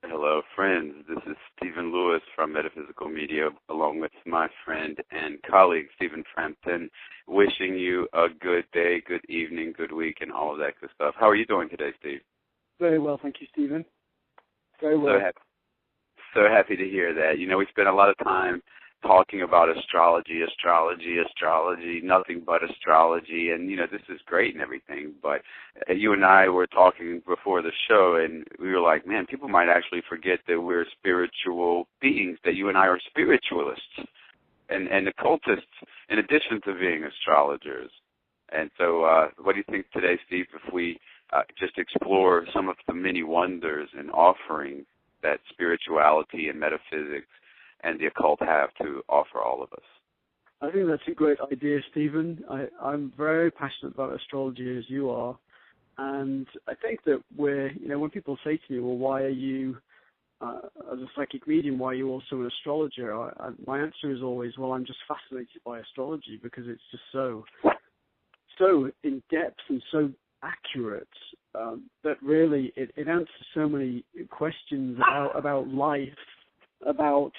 Hello, friends. This is Stephen Lewis from Metaphysical Media, along with my friend and colleague, Stephen Frampton, wishing you a good day, good evening, good week, and all of that good stuff. How are you doing today, Steve? Very well, thank you, Stephen. Very well. So happy to hear that. You know, we spent a lot of time talking about astrology, nothing but astrology, and, you know, this is great and everything, but you and I were talking before the show, and we were like, man, people might actually forget that we're spiritual beings, that you and I are spiritualists and occultists in addition to being astrologers. And so what do you think today, Steve, if we just explore some of the many wonders and offerings that spirituality and metaphysics and the occult have to offer all of us? I think that's a great idea, Stephen. I'm very passionate about astrology as you are, and I think that when people say to me, well, why are you, as a psychic medium, why are you also an astrologer? My answer is always, well, I'm just fascinated by astrology because it's just so in depth and so accurate that really it answers so many questions about life, about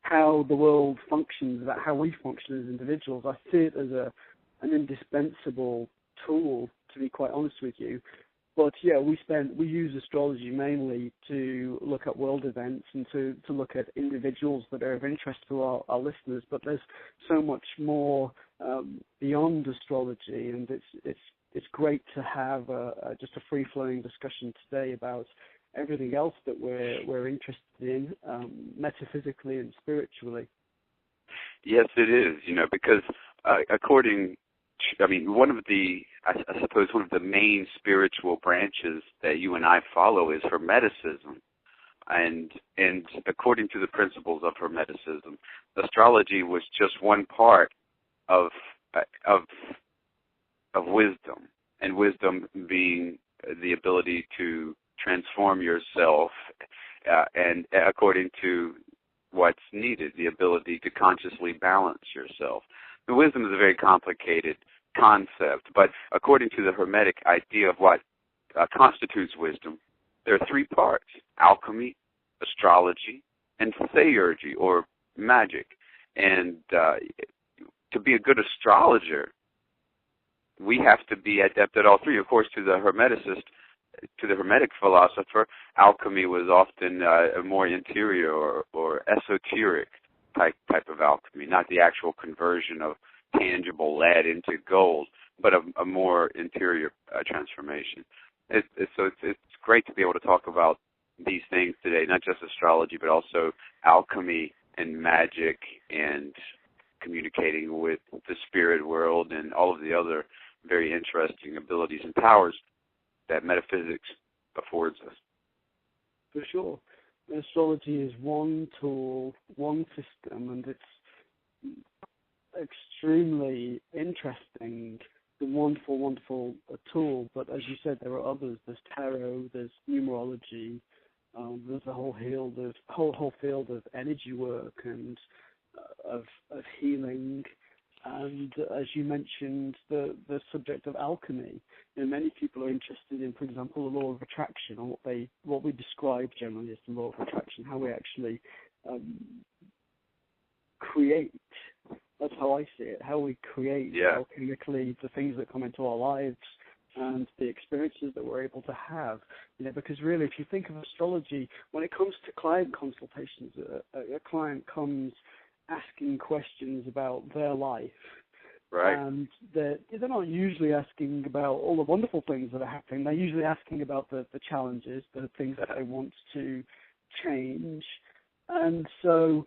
how the world functions, about how we function as individuals. I see it as an indispensable tool, to be quite honest with you. But yeah, we use astrology mainly to look at world events and to look at individuals that are of interest to our listeners. But there's so much more beyond astrology, and it's great to have just a free-flowing discussion today about everything else that we're interested in, metaphysically and spiritually. Yes, it is, because one of the main spiritual branches that you and I follow is Hermeticism. And according to the principles of Hermeticism, astrology was just one part of wisdom, and wisdom being the ability to transform yourself and according to what's needed, the ability to consciously balance yourself. The wisdom is a very complicated concept, but according to the Hermetic idea of what constitutes wisdom, there are three parts: alchemy, astrology, and theurgy, or magic. And to be a good astrologer, we have to be adept at all three. Of course, to the Hermetic philosopher, alchemy was often a more interior or esoteric type of alchemy, not the actual conversion of tangible lead into gold, but a more interior transformation. It's great to be able to talk about these things today, not just astrology, but also alchemy and magic and communicating with the spirit world and all of the other very interesting abilities and powers that metaphysics affords us. For sure. Astrology is one tool, one system, and it's extremely interesting. It's a wonderful, wonderful tool, but as you said, there are others. There's tarot, there's numerology, there's a whole field of energy work and of healing. And as you mentioned, the subject of alchemy. Many people are interested in, for example, the law of attraction, or what we describe generally as the law of attraction, how we actually create. That's how I see it. How we create alchemically the things that come into our lives and the experiences that we're able to have. Because really, if you think of astrology, when it comes to client consultations, a client comes asking questions about their life. Right. And they're not usually asking about all the wonderful things that are happening. They're usually asking about the challenges, the things that they want to change. And so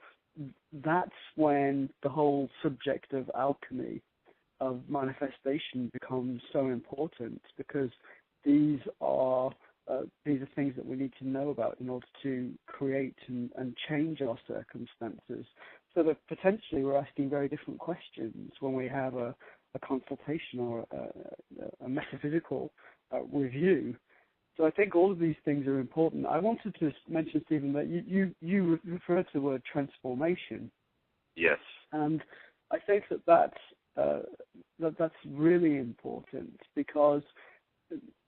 that's when the whole subject of alchemy, of manifestation, becomes so important, because these are things that we need to know about in order to create and change our circumstances. So that potentially we're asking very different questions when we have a consultation or a metaphysical review. So I think all of these things are important. I wanted to mention, Stephen, that you referred to the word transformation. Yes. And I think that's really important, because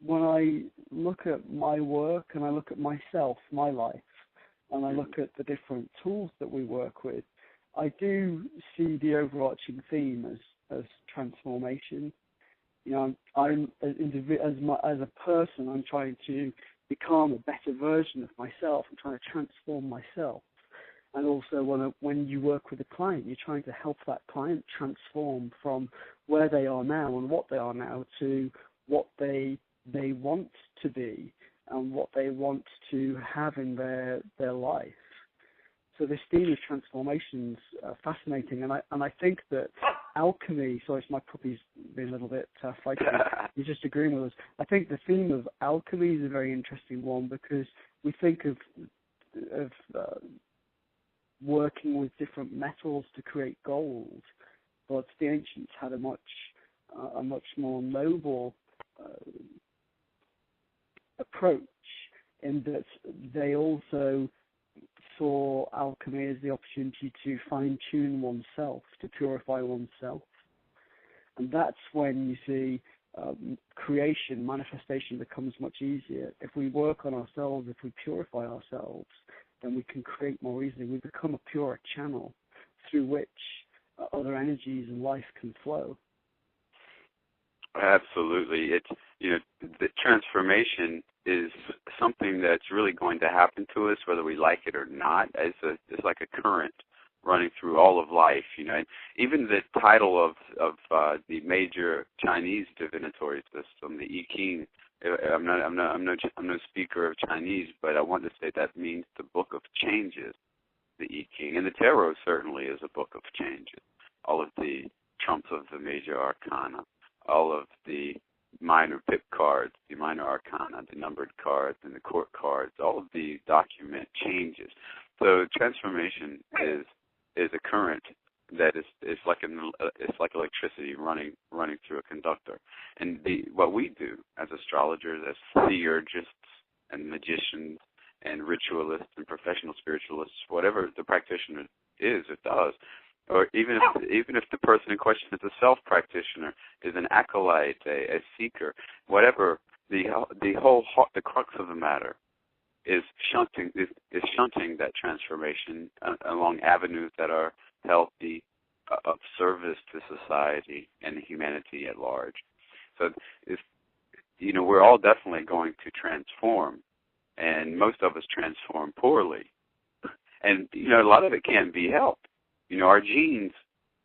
when I look at my work and I look at myself, my life, and I look at the different tools that we work with, I do see the overarching theme as transformation. You know, I'm as a person, I'm trying to become a better version of myself. I'm trying to transform myself. And also, when you work with a client, you're trying to help that client transform from where they are now and what they are now to what they want to be and what they want to have in their life. So this theme of transformation is fascinating, and I think that alchemy. Sorry, my puppy's been a little bit fighting. He's just agreeing with us. I think the theme of alchemy is a very interesting one because we think of working with different metals to create gold, but the ancients had a much more noble approach in that they also saw alchemy as the opportunity to fine-tune oneself, to purify oneself. And that's when you see creation, manifestation becomes much easier. If we work on ourselves, if we purify ourselves, then we can create more easily. We become a purer channel through which other energies in life can flow. Absolutely. It's, the transformation is something that's really going to happen to us, whether we like it or not. It's like a current running through all of life, And even the title of the major Chinese divinatory system, the I Ching. I'm no speaker of Chinese, but I want to say that means the book of changes, the I Ching, and the tarot certainly is a book of changes. All of the trumps of the major arcana, all of the minor pip cards, the minor arcana, the numbered cards, and the court cards, all of these document changes. So transformation is a current that is like it's like electricity running through a conductor. And what we do as astrologers, as theurgists and magicians and ritualists and professional spiritualists, whatever the practitioner is or does, or even if the person in question is a self-practitioner, is an acolyte, a seeker, whatever, the crux of the matter is shunting that transformation along avenues that are healthy, of service to society and humanity at large. So, we're all definitely going to transform, and most of us transform poorly. And, a lot of it can't be helped. Our genes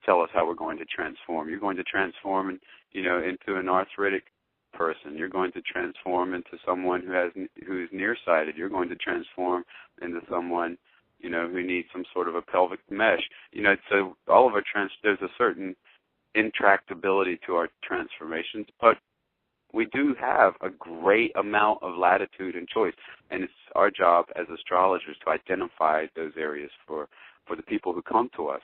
tell us how we're going to transform. You're going to transform, into an arthritic person. You're going to transform into someone who's nearsighted. You're going to transform into someone, who needs some sort of a pelvic mesh. So all of our there's a certain intractability to our transformations, but we do have a great amount of latitude and choice, and it's our job as astrologers to identify those areas for the people who come to us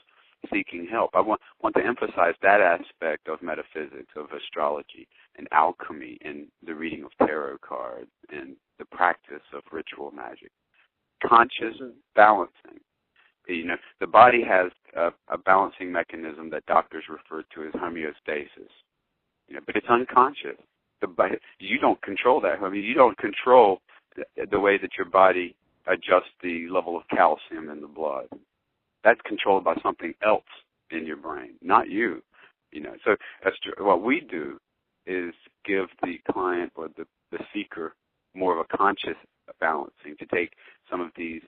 seeking help. I want to emphasize that aspect of metaphysics, of astrology and alchemy and the reading of tarot cards and the practice of ritual magic. Conscious balancing. The body has a balancing mechanism that doctors refer to as homeostasis. But it's unconscious. You don't control that. You don't control the way that your body adjusts the level of calcium in the blood. That's controlled by something else in your brain, not you. So what we do is give the client or the seeker more of a conscious balancing, to take some of these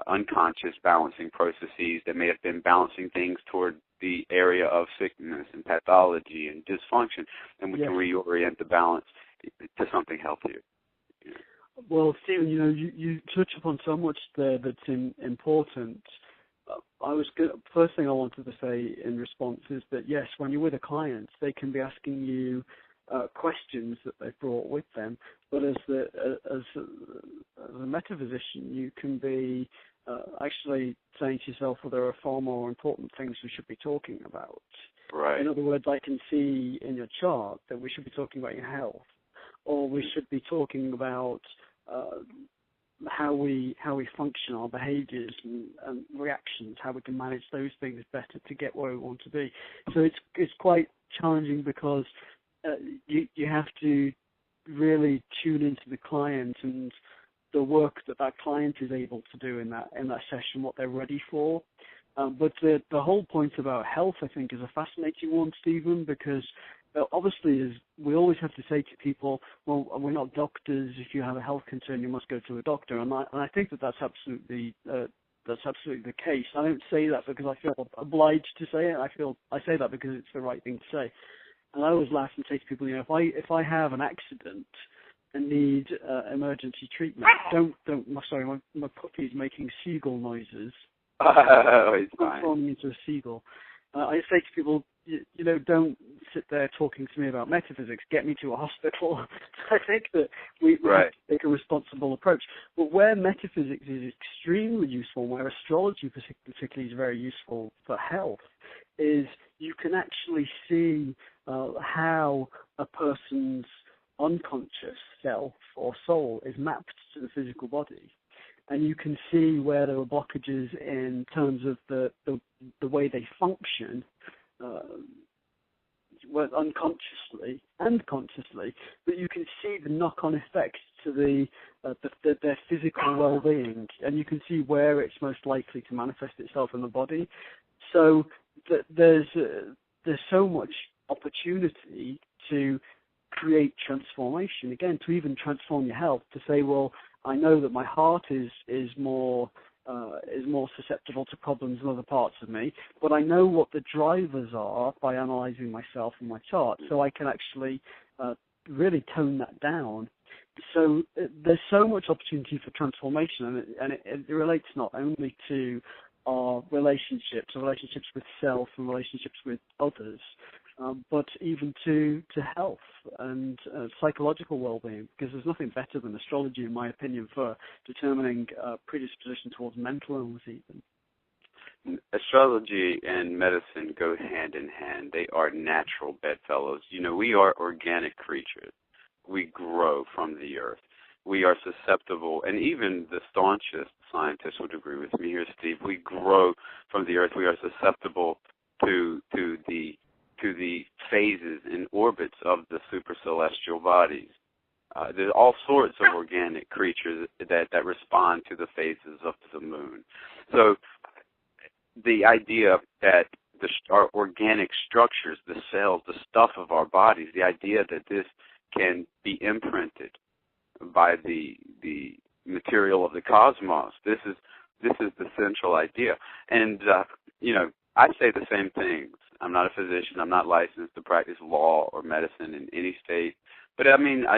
unconscious balancing processes that may have been balancing things toward the area of sickness and pathology and dysfunction, and we can reorient the balance to something healthier. Well, Stephen, you touch upon so much there that's important. First thing I wanted to say in response is that, yes, when you're with a client, they can be asking you questions that they've brought with them, but as a metaphysician, you can be actually saying to yourself, well, there are far more important things we should be talking about. Right. In other words, I can see in your chart that we should be talking about your health, or we should be talking about how we function, our behaviours and reactions, how we can manage those things better to get where we want to be. So it's quite challenging because you have to really tune into the client and the work that client is able to do in that session, what they're ready for. But the whole point about health, I think, is a fascinating one, Stephen, because obviously, as we always have to say to people, well, we're not doctors. If you have a health concern, you must go to a doctor. And I think that's absolutely the case. I don't say that because I feel obliged to say it. I say that because it's the right thing to say. And I always laugh and say to people, if I have an accident and need emergency treatment, sorry, my puppy is making seagull noises. It's fine. Transforming into a seagull. I say to people, don't sit there talking to me about metaphysics. Get me to a hospital. I think that we have to take a responsible approach. But where metaphysics is extremely useful, where astrology particularly is very useful for health, is you can actually see how a person's unconscious self or soul is mapped to the physical body. And you can see where there are blockages in terms of the way they function, unconsciously and consciously, but you can see the knock-on effects to their physical well-being, and you can see where it's most likely to manifest itself in the body. So there's so much opportunity to create transformation, again, to even transform your health, to say, well, I know that my heart is more susceptible to problems in other parts of me, but I know what the drivers are by analysing myself and my chart, so I can actually really tone that down. So there's so much opportunity for transformation, and it relates not only to our relationships with self and relationships with others, but even to health and psychological well-being, because there's nothing better than astrology, in my opinion, for determining predisposition towards mental illness even. Astrology and medicine go hand in hand. They are natural bedfellows. We are organic creatures. We grow from the earth. We are susceptible, and even the staunchest scientists would agree with me here, Steve. We grow from the earth. We are susceptible to the phases and orbits of the supercelestial bodies. There's all sorts of organic creatures that respond to the phases of the moon. So the idea that our organic structures, the cells, the stuff of our bodies, the idea that this can be imprinted by the material of the cosmos, this is the central idea. And I say the same things. I'm not a physician. I'm not licensed to practice law or medicine in any state. But, I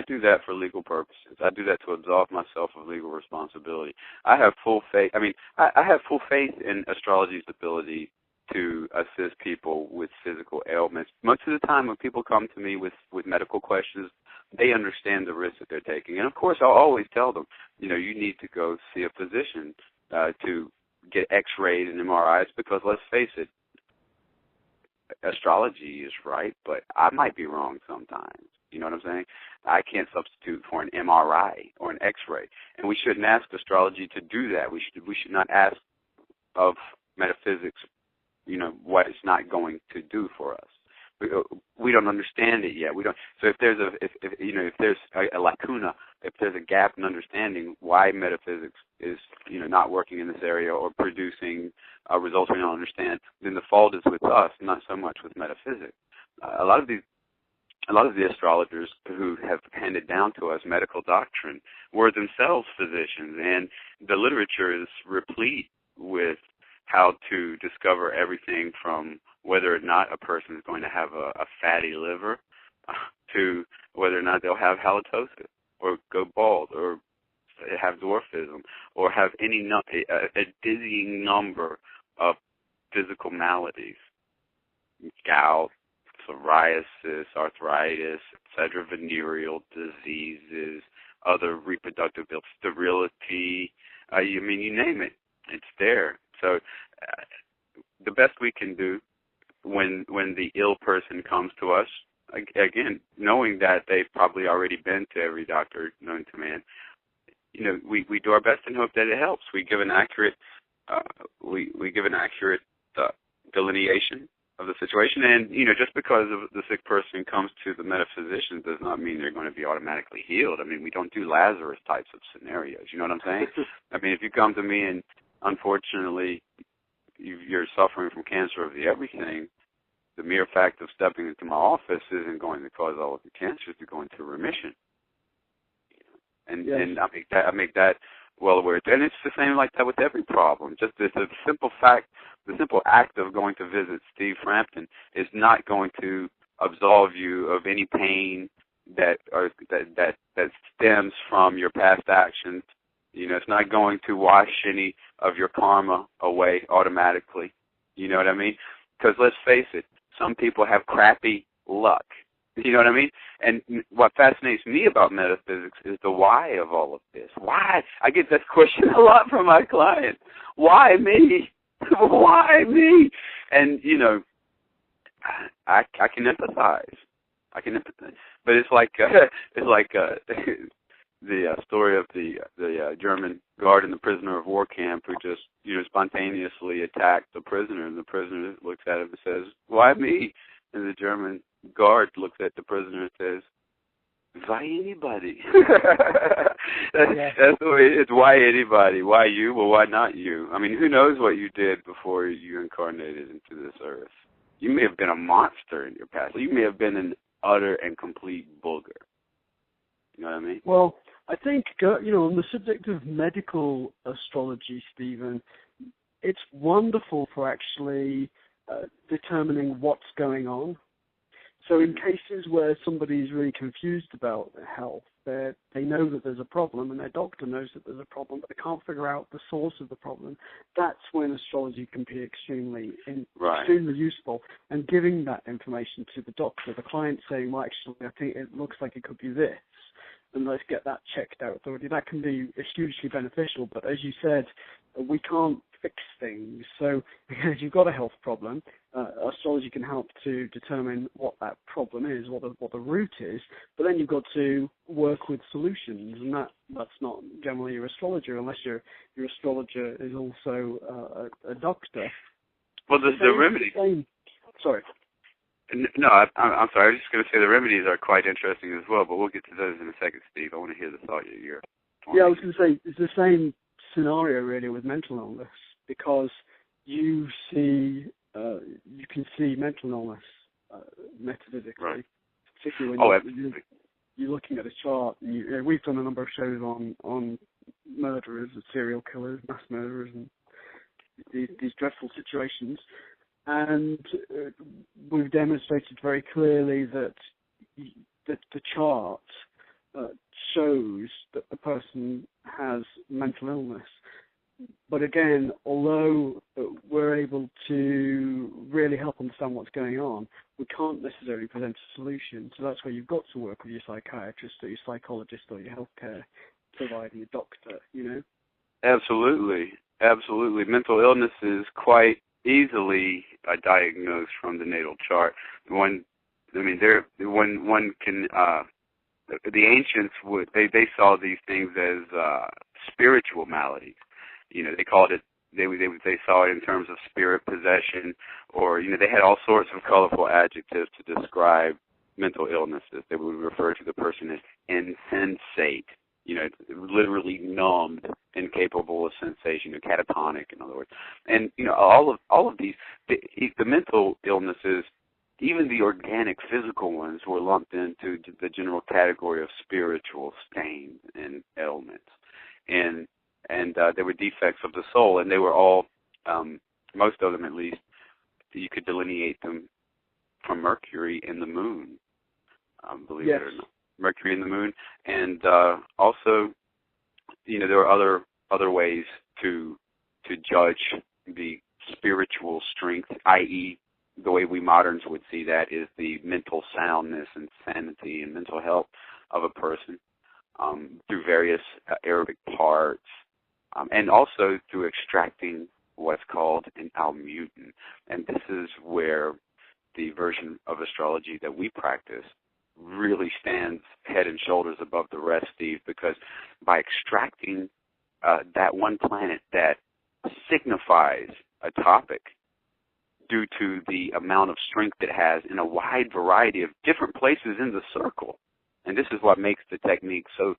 do that for legal purposes. I do that to absolve myself of legal responsibility. I have full faith. I have full faith in astrology's ability to assist people with physical ailments. Most of the time when people come to me with medical questions, they understand the risk that they're taking. And, of course, I'll always tell them, you need to go see a physician to get X-rayed and MRIs, because let's face it, astrology is right, but I might be wrong sometimes. You know what I'm saying? I can't substitute for an MRI or an X-ray, and we shouldn't ask astrology to do that. We should not ask of metaphysics, what it's not going to do for us. We don't understand it yet. We don't. So if there's a lacuna, if there's a gap in understanding why metaphysics is not working in this area or producing results we don't understand, then the fault is with us, not so much with metaphysics. A lot of the astrologers who have handed down to us medical doctrine were themselves physicians, and the literature is replete with how to discover everything from whether or not a person is going to have a fatty liver to whether or not they'll have halitosis or go bald or have dwarfism or have a dizzying number of physical maladies, gout, psoriasis, arthritis, etc., venereal diseases, other reproductive ills, sterility, you name it, it's there. So the best we can do when the ill person comes to us, again, knowing that they've probably already been to every doctor known to man, we do our best and hope that it helps. We give an accurate delineation of the situation. And, just because the sick person comes to the metaphysician does not mean they're going to be automatically healed. I mean, we don't do Lazarus types of scenarios. You know what I'm saying? I mean, if you come to me and unfortunately you're suffering from cancer of the everything, the mere fact of stepping into my office isn't going to cause all of the cancers to go into remission. And Yes. and I make that well aware. And it's the same like that with every problem. Just the simple act of going to visit Steve Frampton is not going to absolve you of any pain that stems from your past actions. It's not going to wash any of your karma away automatically. You know what I mean? Because let's face it, some people have crappy luck. You know what I mean? And what fascinates me about metaphysics is the why of all of this. Why? I get that question a lot from my clients. Why me? Why me? And, I can empathize. But it's like the story of the German guard in the prisoner of war camp who just spontaneously attacked the prisoner, and the prisoner looks at him and says, "Why me?" And the German guard looks at the prisoner and says, "Why anybody?" That's the way it's. Why anybody? Why you? Well, why not you? I mean, who knows what you did before you incarnated into this earth? You may have been a monster in your past. You may have been an utter and complete booger. You know what I mean? Well, I think, on the subject of medical astrology, Stephen, it's wonderful for actually determining what's going on. So in cases where somebody's really confused about their health, they know that there's a problem and their doctor knows that there's a problem, but they can't figure out the source of the problem, that's when astrology can be extremely useful. And giving that information to the doctor, the client saying, well, actually, I think it looks like it could be this, and let's get that checked out thoroughly. That can be hugely beneficial, but as you said, we can't fix things. So if you've got a health problem, astrology can help to determine what that problem is, what the root is, but then you've got to work with solutions, and that's not generally your astrologer, unless your astrologer is also a doctor. Well, the remedy... Sorry. No, I'm sorry. I was just going to say the remedies are quite interesting as well, but we'll get to those in a second, Steve. I want to hear the thought you're... Yeah, I was going to say, it's the same scenario really with mental illness, because you can see mental illness metaphysically, right. particularly when you're looking at a chart. And we've done a number of shows on murderers and serial killers, mass murderers, and these dreadful situations. And we've demonstrated very clearly that the chart shows that the person has mental illness. But again, although we're able to really help understand what's going on, we can't necessarily present a solution. So that's where you've got to work with your psychiatrist or your psychologist or your healthcare provider, your doctor, Absolutely. Mental illness is quite easily diagnosed from the natal chart. One can... the ancients they saw these things as spiritual maladies. They called it. They saw it in terms of spirit possession, or they had all sorts of colorful adjectives to describe mental illnesses. They would refer to the person as insensate, literally numbed, incapable of sensation, catatonic, in other words. And all of these, the mental illnesses, even the organic, physical ones, were lumped into the general category of spiritual stains and ailments. And there were defects of the soul, and they were all, most of them at least, you could delineate them from Mercury and the moon, believe it or not. Mercury and the moon. And also, there are other ways to judge the spiritual strength, i.e., the way we moderns would see that is the mental soundness and sanity and mental health of a person through various Arabic parts, and also through extracting what's called an almutin. And this is where the version of astrology that we practice really stands head and shoulders above the rest, Steve, because by extracting that one planet that signifies a topic, due to the amount of strength it has in a wide variety of different places in the circle. And this is what makes the technique so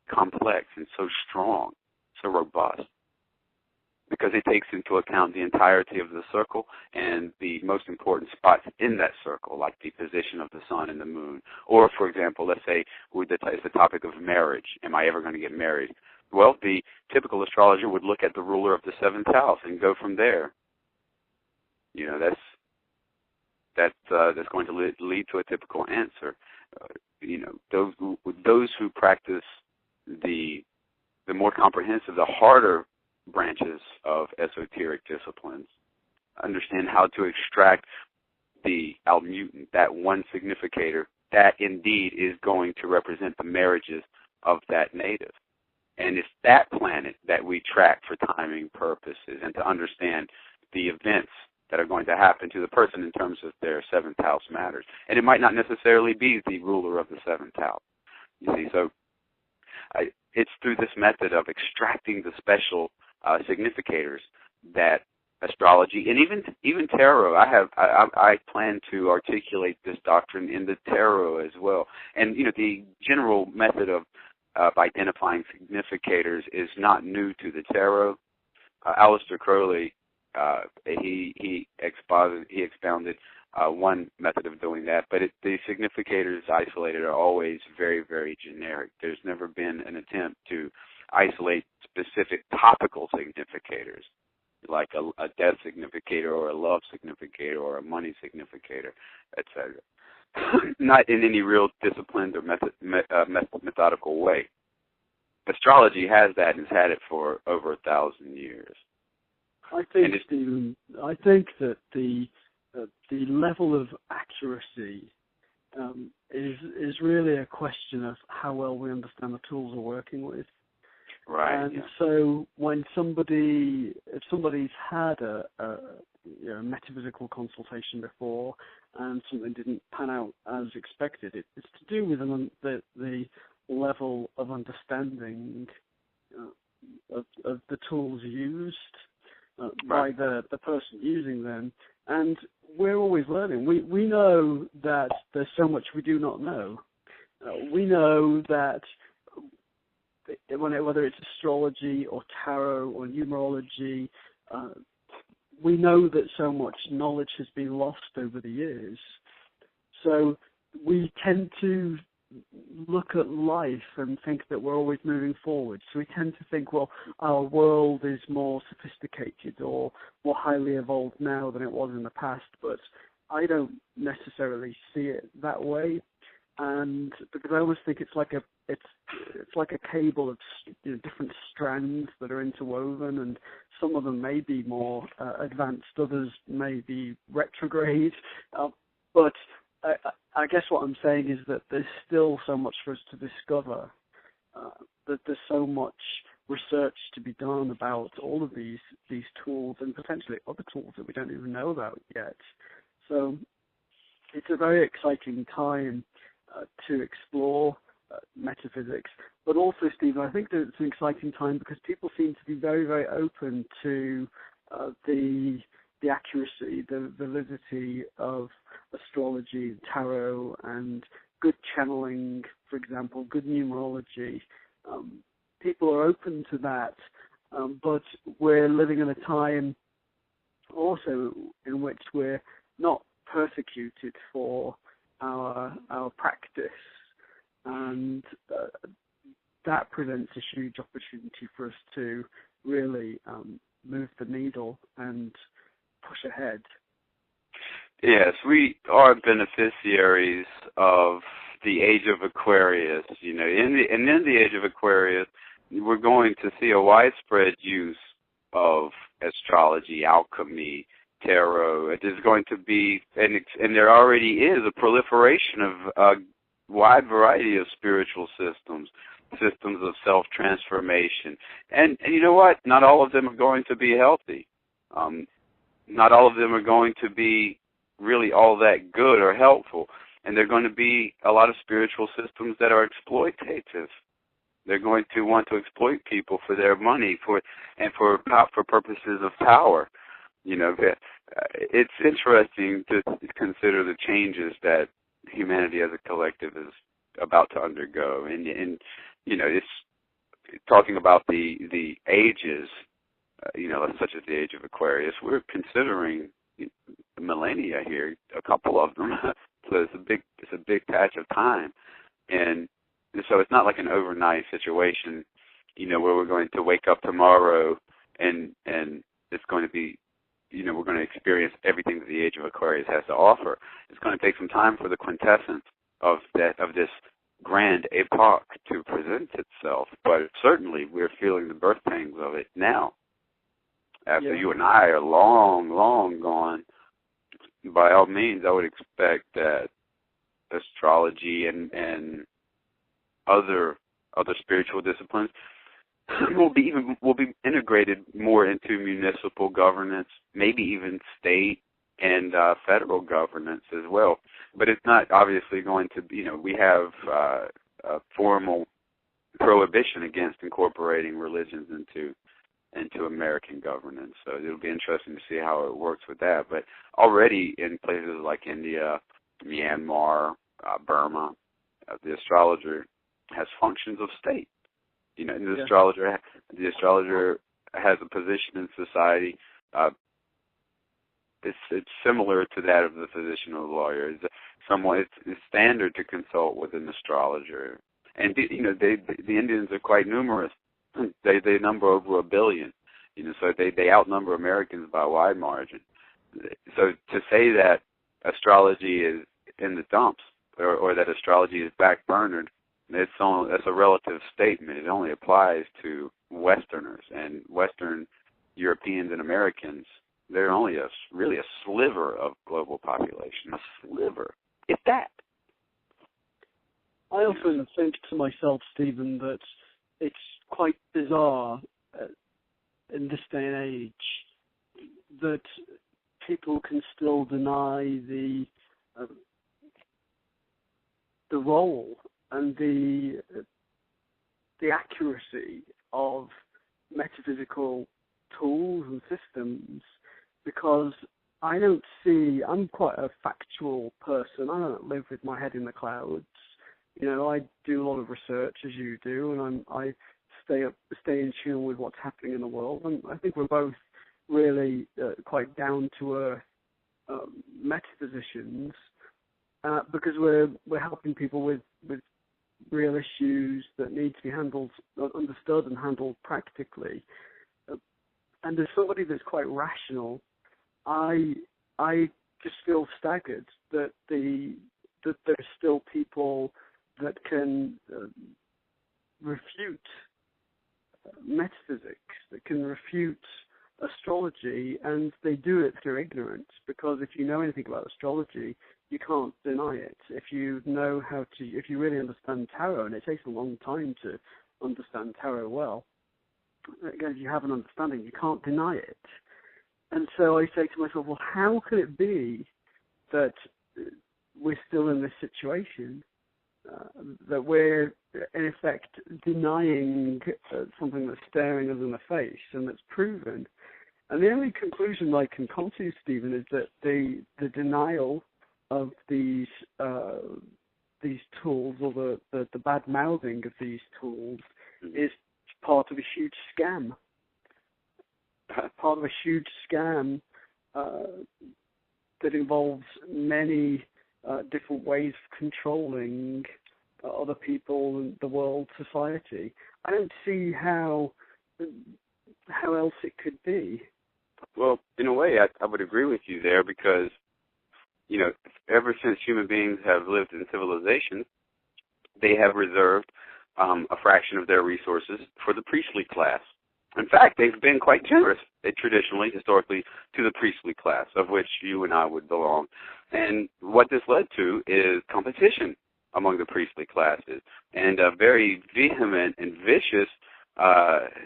complex and so strong, so robust, because it takes into account the entirety of the circle and the most important spots in that circle, like the position of the sun and the moon. Or, for example, let's say it's the topic of marriage. Am I ever going to get married? Well, the typical astrologer would look at the ruler of the seventh house and go from there. You know, that's going to lead to a typical answer. You know, those who practice the more comprehensive, the harder branches of esoteric disciplines understand how to extract the almutant, that one significator that indeed is going to represent the marriages of that native. And it's that planet that we track for timing purposes and to understand the events that are going to happen to the person in terms of their seventh house matters. And it might not necessarily be the ruler of the seventh house. You see, so it's through this method of extracting the special significators that astrology and even tarot. I plan to articulate this doctrine in the tarot as well. And you know, the general method of identifying significators is not new to the tarot. Aleister Crowley, he expounded one method of doing that, but the significators isolated are always very, very generic. There's never been an attempt to isolate specific topical significators, like a death significator or a love significator or a money significator, etc. Not in any real disciplined or methodical way. Astrology has that and has had it for over 1,000 years. I think, Stephen, that the level of accuracy is really a question of how well we understand the tools we're working with. Right. And so when if somebody's had a metaphysical consultation before and something didn't pan out as expected, it's to do with the level of understanding of the tools used by the person using them. And we're always learning. We know that there's so much we do not know. We know that whether it's astrology or tarot or numerology, we know that so much knowledge has been lost over the years. So we tend to look at life and think that we're always moving forward. So we tend to think, well, our world is more sophisticated or more highly evolved now than it was in the past. But I don't necessarily see it that way. And because I always think it's like a cable of different strands that are interwoven, and some of them may be more advanced, others may be retrograde. But I guess what I'm saying is that there's still so much for us to discover. That there's so much research to be done about all of these tools and potentially other tools that we don't even know about yet. So it's a very exciting time to explore metaphysics, but also, Stephen, I think that it's an exciting time because people seem to be very, very open to the accuracy, the validity of astrology, tarot, and good channeling, for example, good numerology. People are open to that, but we're living in a time also in which we're not persecuted for our practice, and that presents a huge opportunity for us to really move the needle and push ahead. Yes, we are beneficiaries of the age of Aquarius. You know, in the age of Aquarius, we're going to see a widespread use of astrology, alchemy, tarot. There's going to be, and there already is, a proliferation of a wide variety of spiritual systems of self-transformation. And you know what? Not all of them are going to be healthy. Not all of them are going to be really all that good or helpful. And there are going to be a lot of spiritual systems that are exploitative. They're going to want to exploit people for their money, for purposes of power. You know, it's interesting to consider the changes that humanity as a collective is about to undergo, and it's talking about the ages, such as the age of Aquarius. We're considering millennia here, a couple of them. So it's a big patch of time, and so it's not like an overnight situation, where we're going to wake up tomorrow and it's going to be, we're going to experience everything that the age of Aquarius has to offer. It's going to take some time for the quintessence of this grand epoch to present itself, but certainly we're feeling the birth pangs of it now. After you and I are long, long gone, by all means, I would expect that astrology and other spiritual disciplines will be integrated more into municipal governance, maybe even state and federal governance as well. But it's not obviously going to be, we have a formal prohibition against incorporating religions into American governance. So it'll be interesting to see how it works with that. But already in places like India, Myanmar, Burma, the astrologer has functions of state. The astrologer has a position in society. It's similar to that of the physician or the lawyer. It's standard to consult with an astrologer, and the Indians are quite numerous. They number over 1 billion. So they outnumber Americans by a wide margin. So to say that astrology is in the dumps or that astrology is backburnered, that's a relative statement. It only applies to Westerners, and Western Europeans and Americans. They're only really a sliver of global population, a sliver, if that. I often think to myself, Stephen, that it's quite bizarre in this day and age that people can still deny the role and the accuracy of metaphysical tools and systems, because I'm quite a factual person. I don't live with my head in the clouds. I do a lot of research, as you do, and I stay in tune with what's happening in the world. And I think we're both really quite down-to-earth metaphysicians, because we're helping people with real issues that need to be understood and handled practically. And as somebody that's quite rational, I just feel staggered that there's still people that can refute metaphysics, that can refute astrology, and they do it through ignorance, because if you know anything about astrology, you can't deny it. If you really understand tarot, and it takes a long time to understand tarot well, again, if you have an understanding, you can't deny it. And so I say to myself, well, how can it be that we're still in this situation, that we're, in effect, denying something that's staring us in the face and that's proven? And the only conclusion I can come to, Stephen, is that the denial of these tools, or the bad mouthing of these tools, is part of a huge scam. Part of a huge scam that involves many different ways of controlling other people and the world, society. I don't see how else it could be. Well, in a way, I would agree with you there, because, ever since human beings have lived in civilization, they have reserved a fraction of their resources for the priestly class. In fact, they've been quite generous, traditionally, historically, to the priestly class, of which you and I would belong. And what this led to is competition among the priestly classes, and a very vehement and vicious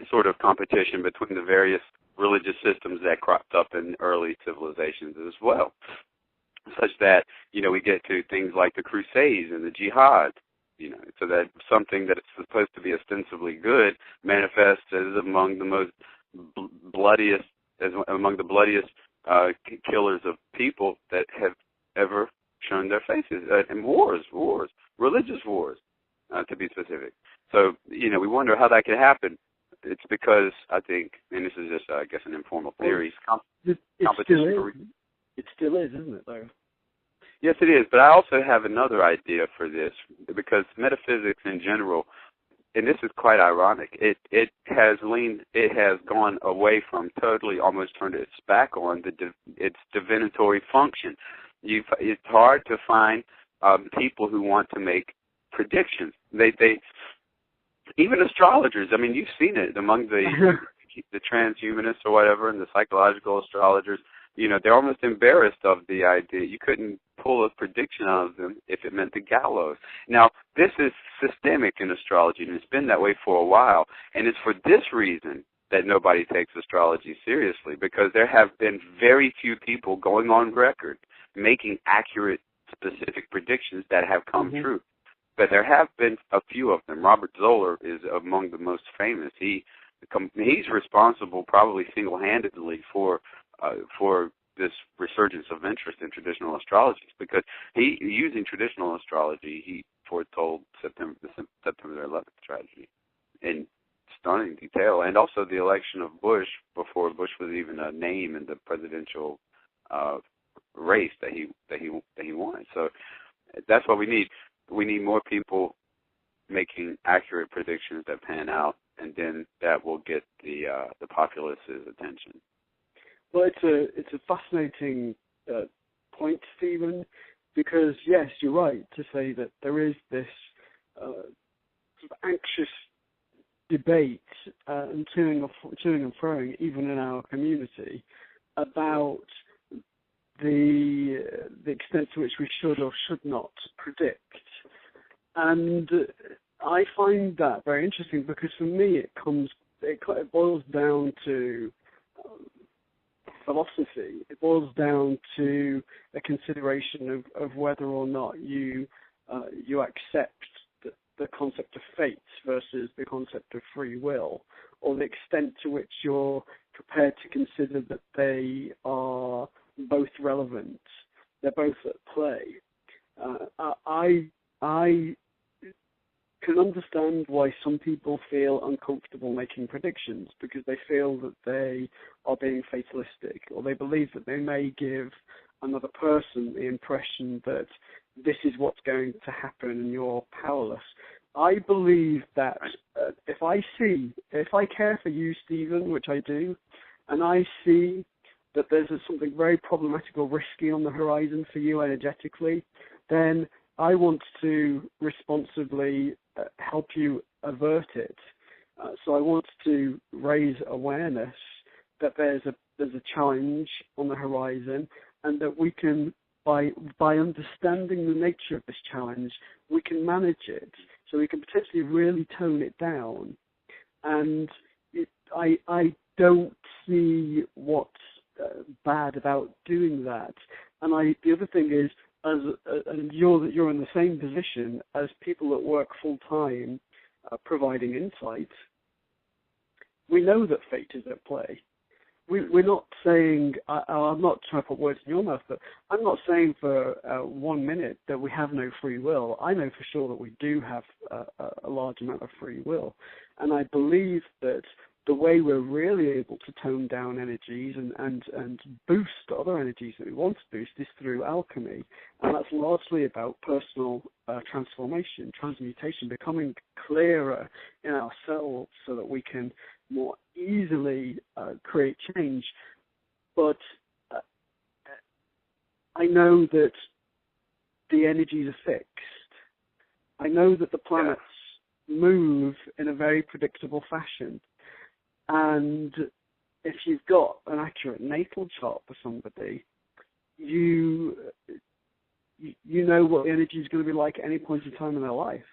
sort of competition between the various religious systems that cropped up in early civilizations as well, such that, we get to things like the Crusades and the Jihad, so that something that is supposed to be ostensibly good manifests as among the bloodiest killers of people that have ever shown their faces, and wars, religious wars, to be specific. So, we wonder how that could happen. It's because, I think, and this is just, I guess, an informal theory, competition. It still is, isn't it, though? Yes, it is, but I also have another idea for this, because metaphysics in general, and this is quite ironic, it has gone away from totally, almost turned its back on its divinatory function. It's hard to find people who want to make predictions. They even astrologers. I mean, you've seen it among the transhumanists or whatever, and the psychological astrologers. They're almost embarrassed of the idea. You couldn't pull a prediction out of them if it meant the gallows. Now, this is systemic in astrology, and it's been that way for a while. And it's for this reason that nobody takes astrology seriously, because there have been very few people going on record making accurate, specific predictions that have come true. But there have been a few of them. Robert Zoller is among the most famous. He's responsible, probably single-handedly, for this resurgence of interest in traditional astrology, because using traditional astrology, he foretold September 11th tragedy in stunning detail, and also the election of Bush before Bush was even a name in the presidential race that he won. So that's what we need. We need more people making accurate predictions that pan out, and then that will get the populace's attention. Well, it's a fascinating point, Stephen, because yes, you're right to say that there is this sort of anxious debate and toing and froing, even in our community, about the extent to which we should or should not predict. And I find that very interesting, because for me it boils down to philosophy. It boils down to a consideration of whether or not you accept the concept of fate versus the concept of free will, or the extent to which you're prepared to consider that they are both relevant. They're both at play. I can understand why some people feel uncomfortable making predictions, because they feel that they are being fatalistic, or they believe that they may give another person the impression that this is what's going to happen and you're powerless. I believe that if I care for you, Stephen, which I do, and I see that there's something very problematic or risky on the horizon for you energetically, then I want to responsibly help you avert it. So I want to raise awareness that there's a challenge on the horizon, and that we can, by understanding the nature of this challenge, we can manage it. So we can potentially really tone it down. And I don't see what's bad about doing that. And the other thing is, and you're in the same position as people that work full time, providing insight. We know that fate is at play. We're not saying. I'm not trying to put words in your mouth, but I'm not saying for 1 minute that we have no free will. I know for sure that we do have a large amount of free will, and I believe that the way we're really able to tone down energies and boost other energies that we want to boost is through alchemy. And that's largely about personal transformation, transmutation, becoming clearer in ourselves so that we can more easily create change. But I know that the energies are fixed. I know that the planets move in a very predictable fashion. And if you've got an accurate natal chart for somebody, you know what the energy is going to be like at any point in time in their life.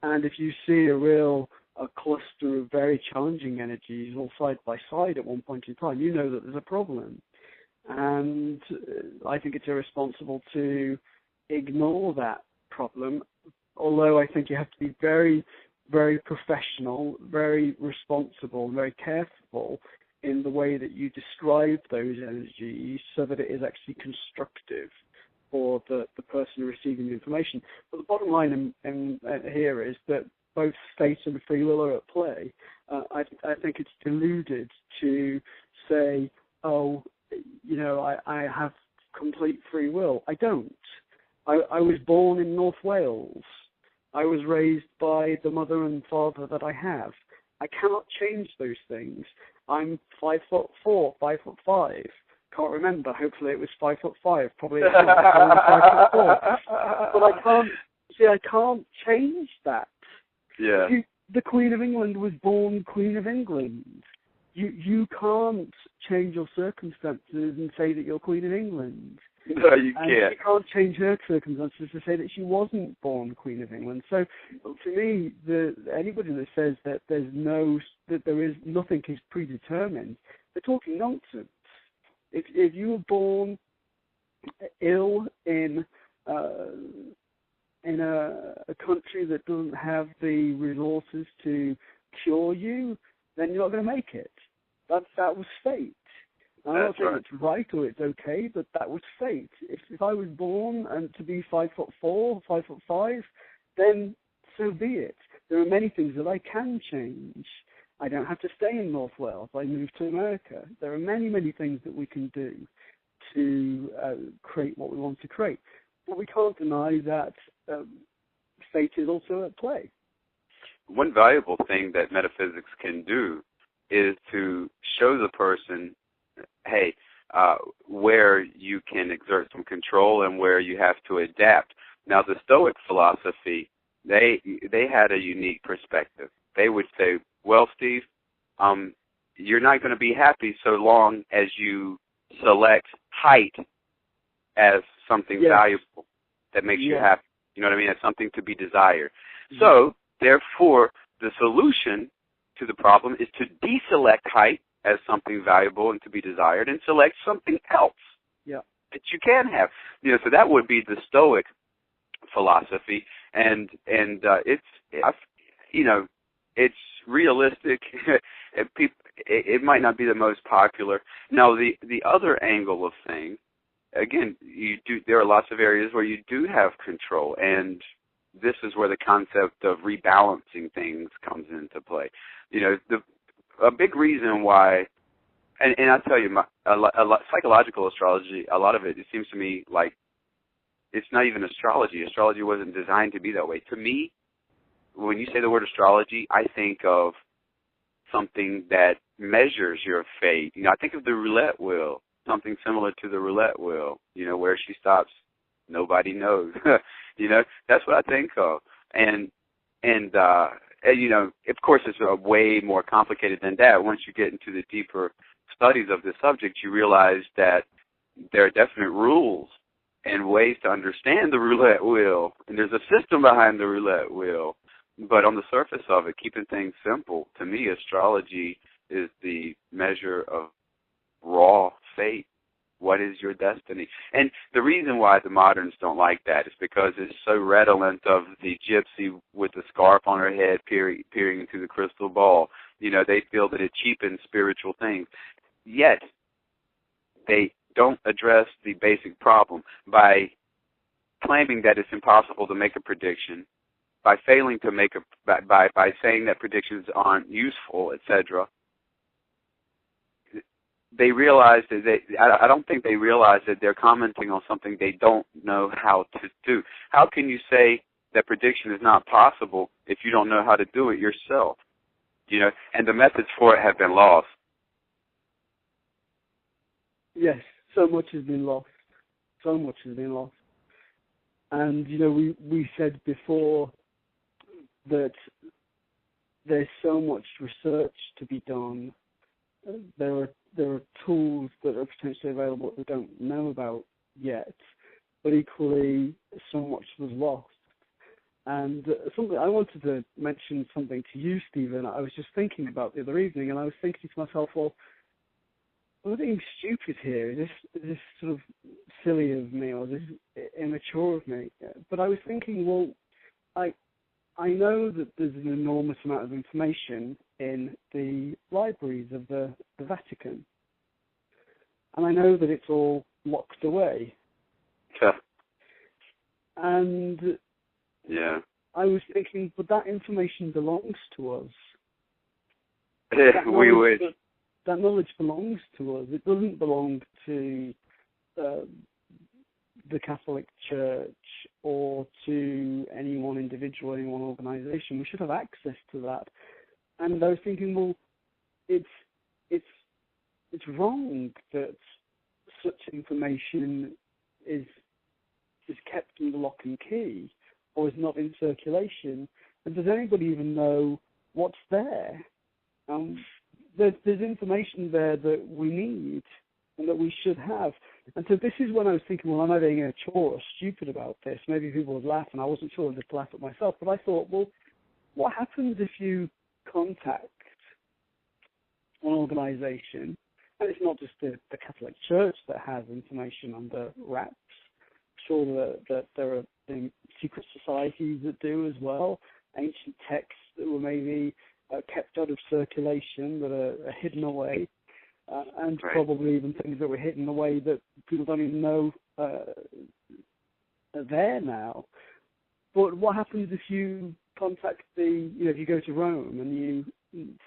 And if you see a cluster of very challenging energies all side by side at one point in time, you know that there's a problem. And I think it's irresponsible to ignore that problem, although I think you have to be very, very professional, very responsible, very careful in the way that you describe those energies so that it is actually constructive for the person receiving the information. But the bottom line here is that both state and free will are at play. I think it's deluded to say, oh, I have complete free will. I don't. I was born in North Wales. I was raised by the mother and father that I have. I cannot change those things. I'm 5'4", 5'5". Can't remember. Hopefully it was 5'5". Probably it's not. I'm 5'4". But I can't change that. Yeah. The Queen of England was born Queen of England. You can't change your circumstances and say that you're Queen of England. No, you can't. You can't change her circumstances to say that she wasn't born Queen of England. So, to me, anybody that says that nothing is predetermined, they're talking nonsense. If you were born ill in a country that doesn't have the resources to cure you, then you're not going to make it. That was fate. I'm not saying it's right or it's okay, but that was fate. If I was born and to be 5'4", 5'5", then so be it. There are many things that I can change. I don't have to stay in North Wales. I moved to America. There are many, many things that we can do to create what we want to create. But we can't deny that fate is also at play. One valuable thing that metaphysics can do is to show the person, hey, where you can exert some control and where you have to adapt. Now, the Stoic philosophy, they had a unique perspective. They would say, well, Steve, you're not going to be happy so long as you select height as something valuable that makes you happy. You know what I mean? As something to be desired. So, therefore, the solution to the problem is to deselect height as something valuable and to be desired and select something else that you can have. So that would be the Stoic philosophy, and it's realistic. It might not be the most popular. Now, the other angle of things, again, there are lots of areas where you do have control, and this is where the concept of rebalancing things comes into play. A big reason why, and I'll tell you, psychological astrology, a lot of it seems to me like it's not even astrology. Astrology wasn't designed to be that way. To me, when you say the word astrology, I think of something that measures your fate. I think of the roulette wheel, something similar to the roulette wheel, where she stops, nobody knows. That's what I think of. And of course, it's way more complicated than that. Once you get into the deeper studies of the subject, you realize that there are definite rules and ways to understand the roulette wheel, and there's a system behind the roulette wheel. But on the surface of it, keeping things simple, to me, astrology is the measure of raw fate. What is your destiny? And the reason why the moderns don't like that is because it's so redolent of the gypsy with the scarf on her head peering into the crystal ball. They feel that it cheapens spiritual things. Yet, they don't address the basic problem by claiming that it's impossible to make a prediction, by failing to make by saying that predictions aren't useful, etc. They realize that I don't think they realize that they're commenting on something they don't know how to do. How can you say that prediction is not possible if you don't know how to do it yourself? And the methods for it have been lost. Yes, so much has been lost. So much has been lost. And, we said before that there's so much research to be done. There are tools that are potentially available that we don't know about yet, but equally so much was lost. And something I wanted to mention something to you, Stephen. I was just thinking about the other evening, and I was thinking to myself, well, am I being stupid here? Is this sort of silly of me, or is this immature of me? But I was thinking, well, I know that there's an enormous amount of information in the libraries of the Vatican. And I know that it's all locked away. And I was thinking, but that information belongs to us. That knowledge belongs to us. It doesn't belong to the Catholic Church or to any one individual, any one organization. We should have access to that. And I was thinking, well, it's wrong that such information is kept under lock and key or is not in circulation. And does anybody even know what's there? There's information there that we need and that we should have. And so this is when I was thinking, well, am I being a chore or stupid about this? Maybe people would laugh, and I wasn't sure to laugh at myself. But I thought, well, what happens if you contact an organization, and it's not just the Catholic Church that has information under wraps. I'm sure that there are secret societies that do as well, ancient texts that were maybe kept out of circulation, that are hidden away, and probably even things that were hidden away that people don't even know are there now. But what happens if you contact if you go to Rome and you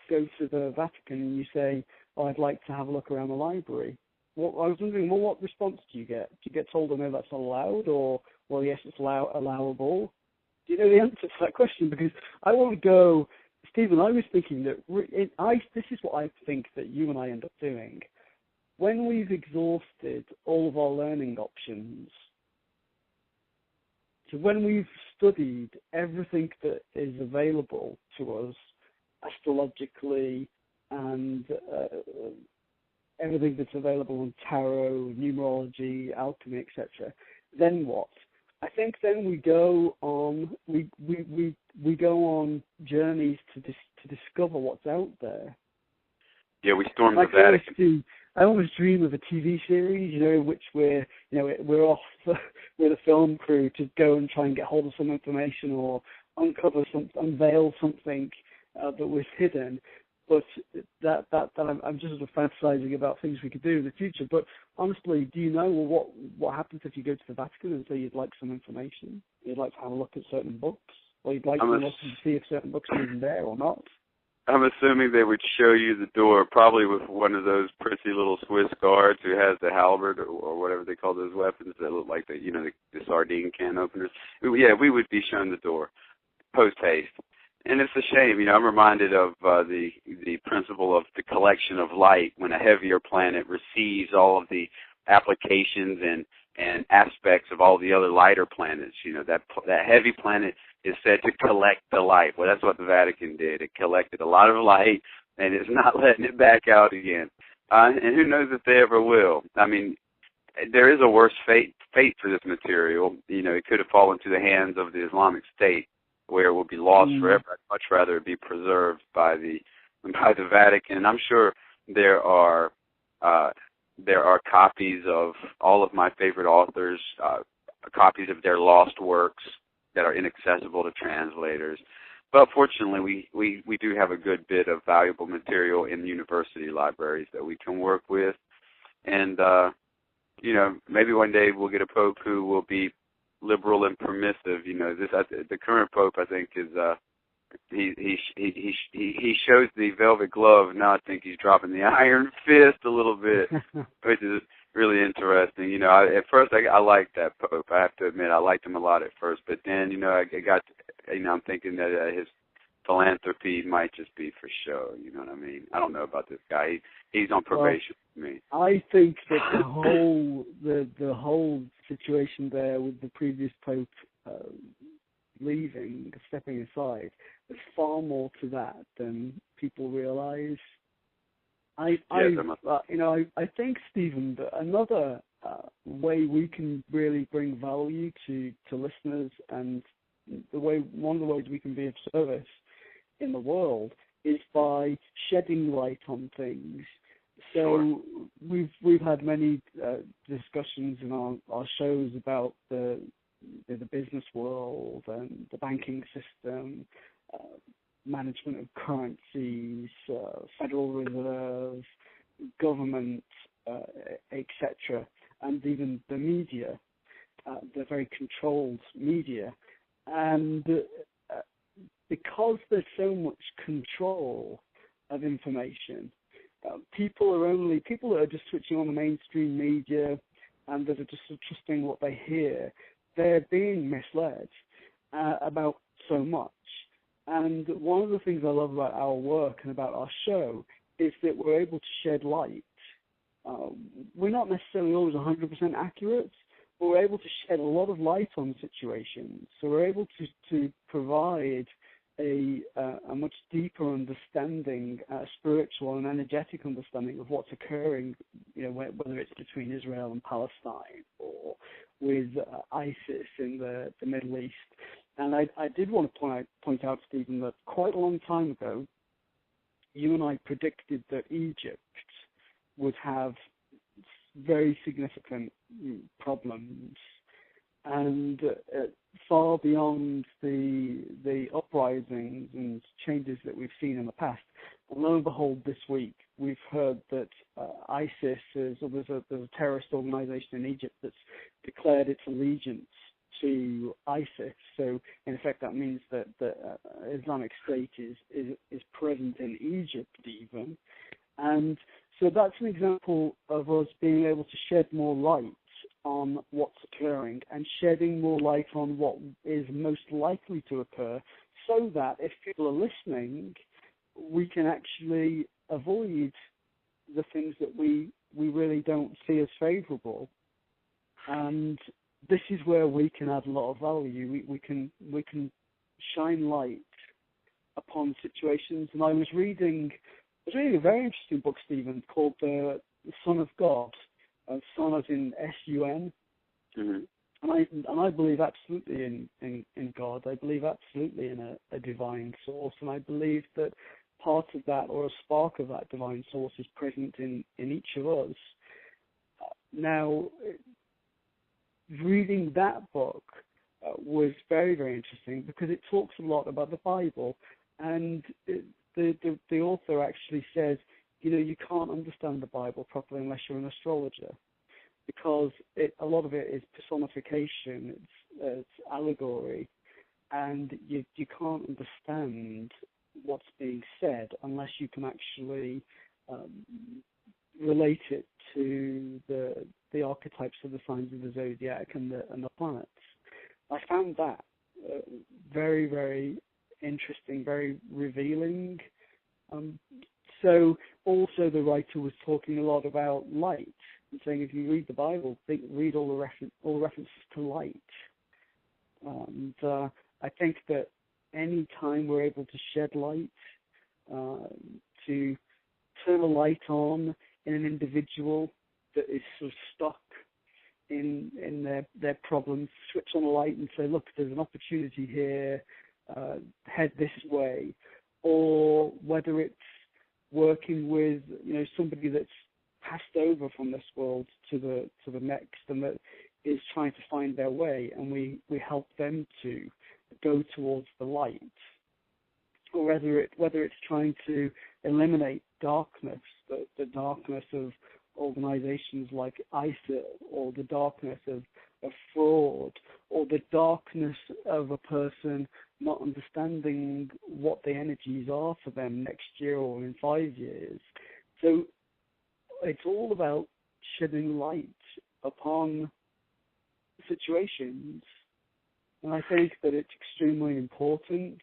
go to the Vatican and you say, oh, I'd like to have a look around the library? I was wondering, well, what response do you get? Do you get told, oh, no, that's not allowed, or, well, yes, it's allowable? Do you know the answer to that question? Because I want to go, Stephen, I was thinking that this is what I think that you and I end up doing. When we've exhausted all of our learning options, so when we've studied everything that is available to us astrologically and everything that's available on tarot, numerology, alchemy, etc., then what? I think then we go on we go on journeys to discover what's out there. Yeah, we storm the Vatican. I always dream of a TV series, in which we're off with a film crew to go and try and get hold of some information or unveil something that was hidden. But that I'm just sort of fantasizing about things we could do in the future. But honestly, do you know what happens if you go to the Vatican and say you'd like some information? You'd like to have a look at certain books, or you'd like to look and see if certain books are even there or not? I'm assuming they would show you the door, probably with one of those prissy little Swiss guards who has the halberd or whatever they call those weapons that look like the sardine can openers. Yeah, we would be shown the door post haste. And it's a shame, I'm reminded of the principle of the collection of light when a heavier planet receives all of the applications and aspects of all the other lighter planets. That heavy planet is said to collect the light. Well, that's what the Vatican did. It collected a lot of light, and it's not letting it back out again. And who knows if they ever will. I mean, there is a worse fate for this material. It could have fallen into the hands of the Islamic State, where it will be lost forever. I'd much rather it be preserved by the Vatican. I'm sure there are copies of all of my favorite authors, copies of their lost works that are inaccessible to translators. But fortunately, we do have a good bit of valuable material in university libraries that we can work with. And, maybe one day we'll get a pope who will be liberal and permissive. The current pope, I think, is he shows the velvet glove. Now I think he's dropping the iron fist a little bit, which is really interesting. At first I liked that pope. I have to admit, I liked him a lot at first, but then I'm thinking that his philanthropy might just be for show. You know what I mean? I don't know about this guy. He's on probation with me. I think that the whole situation there with the previous pope stepping aside, there's far more to that than people realize. I think, Stephen, that another way we can really bring value to listeners, and one of the ways we can be of service in the world is by shedding light on things. So we've had many discussions in our shows about the business world and the banking system, management of currencies, Federal Reserve, government, etc., and even the media, the very controlled media. And because there's so much control of information, people that are just switching on the mainstream media and that are just trusting what they hear, they're being misled about so much. And one of the things I love about our work and about our show is that we're able to shed light. We're not necessarily always 100% accurate, but we're able to shed a lot of light on situations. So we're able to provide a much deeper understanding, spiritual and energetic understanding of what's occurring, whether it's between Israel and Palestine or with ISIS in the Middle East. And I did want to point out, Stephen, that quite a long time ago, you and I predicted that Egypt would have very significant problems, and far beyond the uprisings and changes that we've seen in the past. And lo and behold, this week we've heard that ISIS there's a terrorist organization in Egypt that's declared its allegiance to ISIS. So in effect, that means that the Islamic State is present in Egypt even, and so that's an example of us being able to shed more light on what's occurring and shedding more light on what is most likely to occur, so that if people are listening, we can actually avoid the things that we really don't see as favorable. And this is where we can add a lot of value. We can shine light upon situations. And I was reading a very interesting book, Stephen, called The Son of God. Son as in S-U-N. Mm-hmm. And I believe absolutely in God. I believe absolutely in a divine source. And I believe that part of that, or a spark of that divine source, is present in each of us. Now, reading that book was very, very interesting because it talks a lot about the Bible. And the author actually says, you can't understand the Bible properly unless you're an astrologer, because a lot of it is personification, it's allegory, and you can't understand what's being said unless you can actually relate it to the archetypes of the signs of the zodiac and the planets. I found that very, very interesting, very revealing. So also the writer was talking a lot about light and saying if you read the Bible, read all the references to light. And I think that any time we're able to shed light, to turn a light on in an individual that is sort of stuck in their problems, switch on a light and say, look, there's an opportunity here, head this way, or whether it's working with somebody that's passed over from this world to the next and that is trying to find their way, and we help them to go towards the light, or whether it's trying to eliminate darkness, the darkness of organizations like ISIL, or the darkness of fraud, or the darkness of a person not understanding what the energies are for them next year or in 5 years. So it's all about shedding light upon situations, and I think that it's extremely important.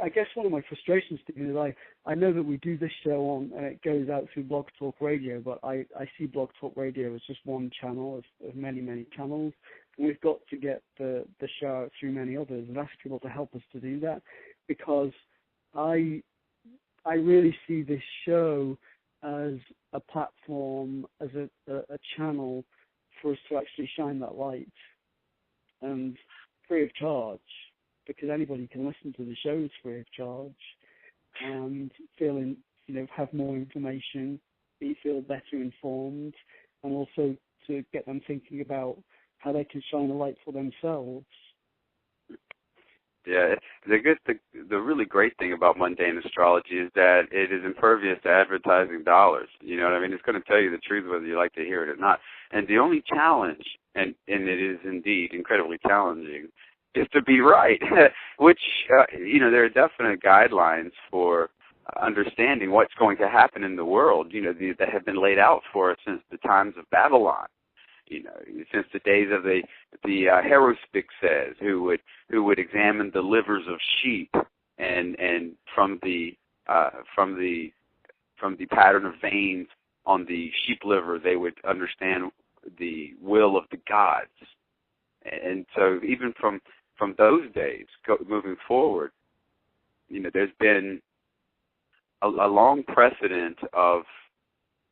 I guess one of my frustrations, Stephen, is I know that we do this show on, and it goes out through Blog Talk Radio, but I see Blog Talk Radio as just one channel of many, many channels. And we've got to get the show out through many others and ask people to help us to do that, because I really see this show as a platform, as a channel for us to actually shine that light, and free of charge, because anybody can listen to the shows free of charge and have more information, feel better informed, and also to get them thinking about how they can shine a light for themselves. Yeah, the really great thing about mundane astrology is that it is impervious to advertising dollars. You know what I mean? It's going to tell you the truth whether you like to hear it or not. And the only challenge, and it is indeed incredibly challenging, is to be right, which, there are definite guidelines for understanding what's going to happen in the world, that have been laid out for us since the times of Babylon. Since the days of the Haruspices, who would examine the livers of sheep, and from the pattern of veins on the sheep liver, they would understand the will of the gods. And so, even from those days, moving forward, there's been a long precedent of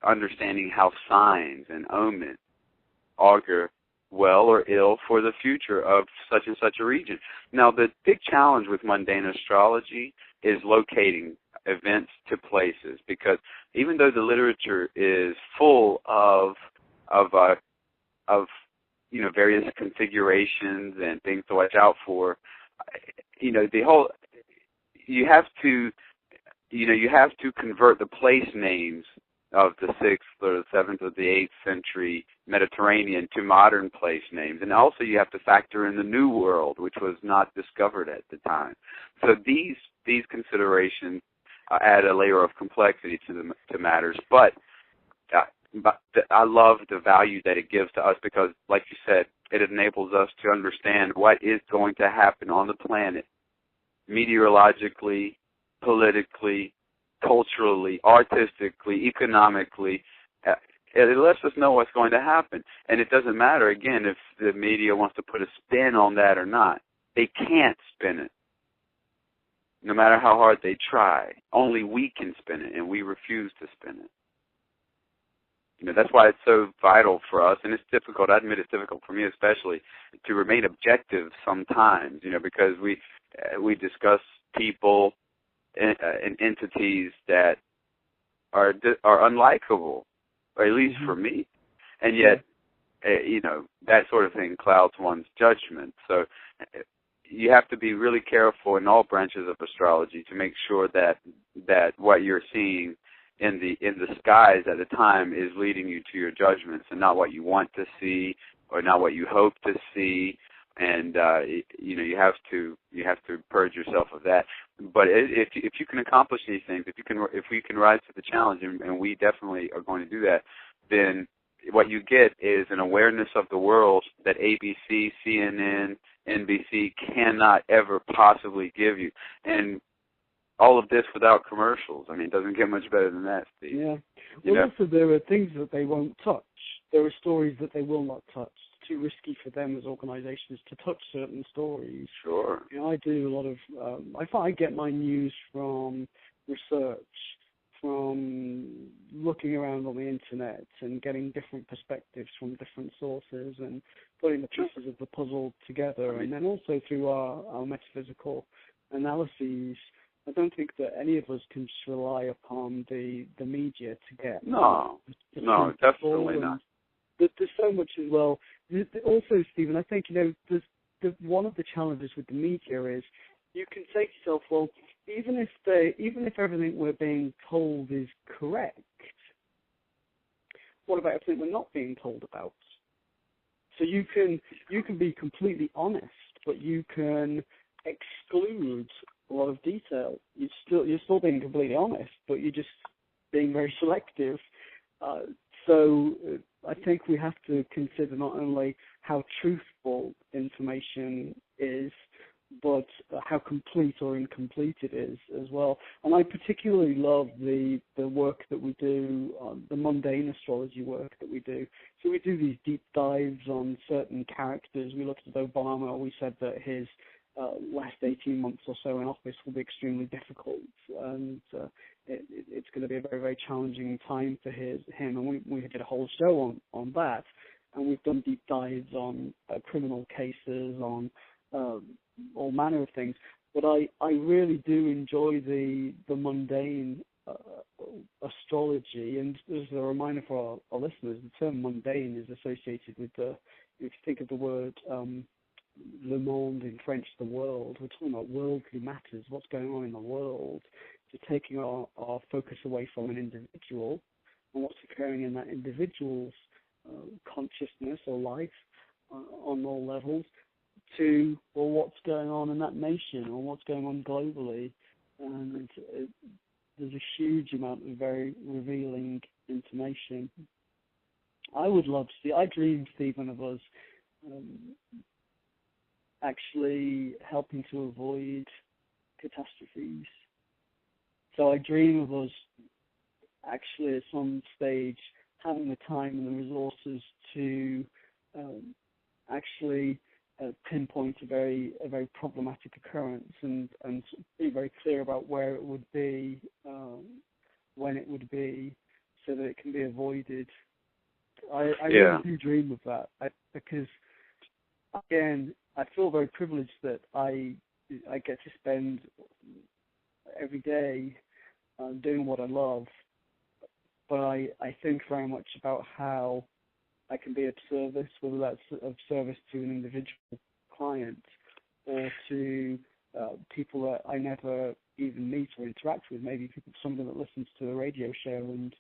understanding how signs and omens augur well or ill for the future of such and such a region. Now, the big challenge with mundane astrology is locating events to places, because even though the literature is full of various configurations and things to watch out for, you have to convert the place names of the 6th or the 7th or the 8th century Mediterranean to modern place names. And also you have to factor in the New World, which was not discovered at the time. So these considerations add a layer of complexity to matters. But I love the value that it gives to us, because, like you said, it enables us to understand what is going to happen on the planet, meteorologically, politically, culturally, artistically, economically. It lets us know what's going to happen. And it doesn't matter, again, if the media wants to put a spin on that or not. They can't spin it, no matter how hard they try. Only we can spin it, and we refuse to spin it. That's why it's so vital for us, and it's difficult. I admit it's difficult for me especially, to remain objective sometimes, because we discuss people and entities that are unlikable, or at least for me, and yet, that sort of thing clouds one's judgment. So you have to be really careful in all branches of astrology to make sure that what you're seeing in the skies at the time is leading you to your judgments, and not what you want to see or not what you hope to see. And you have to purge yourself of that. But if you can accomplish these things, if we can rise to the challenge, and we definitely are going to do that, then what you get is an awareness of the world that ABC, CNN, NBC cannot ever possibly give you. And all of this without commercials. I mean, it doesn't get much better than that, Steve. Yeah. Well, also there are things that they won't touch. There are stories that they will not touch. It's too risky for them as organizations to touch certain stories. Sure. I do a lot of, I get my news from research, from looking around on the internet and getting different perspectives from different sources and putting the pieces of the puzzle together. And then also through our metaphysical analyses, I don't think that any of us can just rely upon the media to get. No, definitely not. There's so much as well. Also, Stephen, I think one of the challenges with the media is you can say to yourself, well, even if everything we're being told is correct, what about everything we're not being told about? So you can be completely honest, but you can exclude a lot of detail. You're still being completely honest, but you're just being very selective. So I think we have to consider not only how truthful information is, but how complete or incomplete it is as well. And I particularly love the work that we do, the mundane astrology work that we do. So we do these deep dives on certain characters. We looked at Obama. We said that his last 18 months or so in office will be extremely difficult, and it's going to be a very, very challenging time for him. And we did a whole show on that, and we've done deep dives on criminal cases, on all manner of things. But I really do enjoy the mundane astrology. And as a reminder for our listeners, the term mundane is associated with if you think of the word le monde in French, the world. We're talking about worldly matters, what's going on in the world. So taking our focus away from an individual and what's occurring in that individual's consciousness or life on all levels to, well, what's going on in that nation or what's going on globally. And there's a huge amount of very revealing information. I would love to see, I dream, Stephen, of us actually helping to avoid catastrophes. So I dream of us actually at some stage having the time and the resources to actually pinpoint a very problematic occurrence and be very clear about where it would be, when it would be, so that it can be avoided. I really do dream of that because, again, I feel very privileged that I get to spend every day doing what I love, but I think very much about how I can be of service, whether that's of service to an individual client or to people that I never even meet or interact with, maybe somebody that listens to the radio show and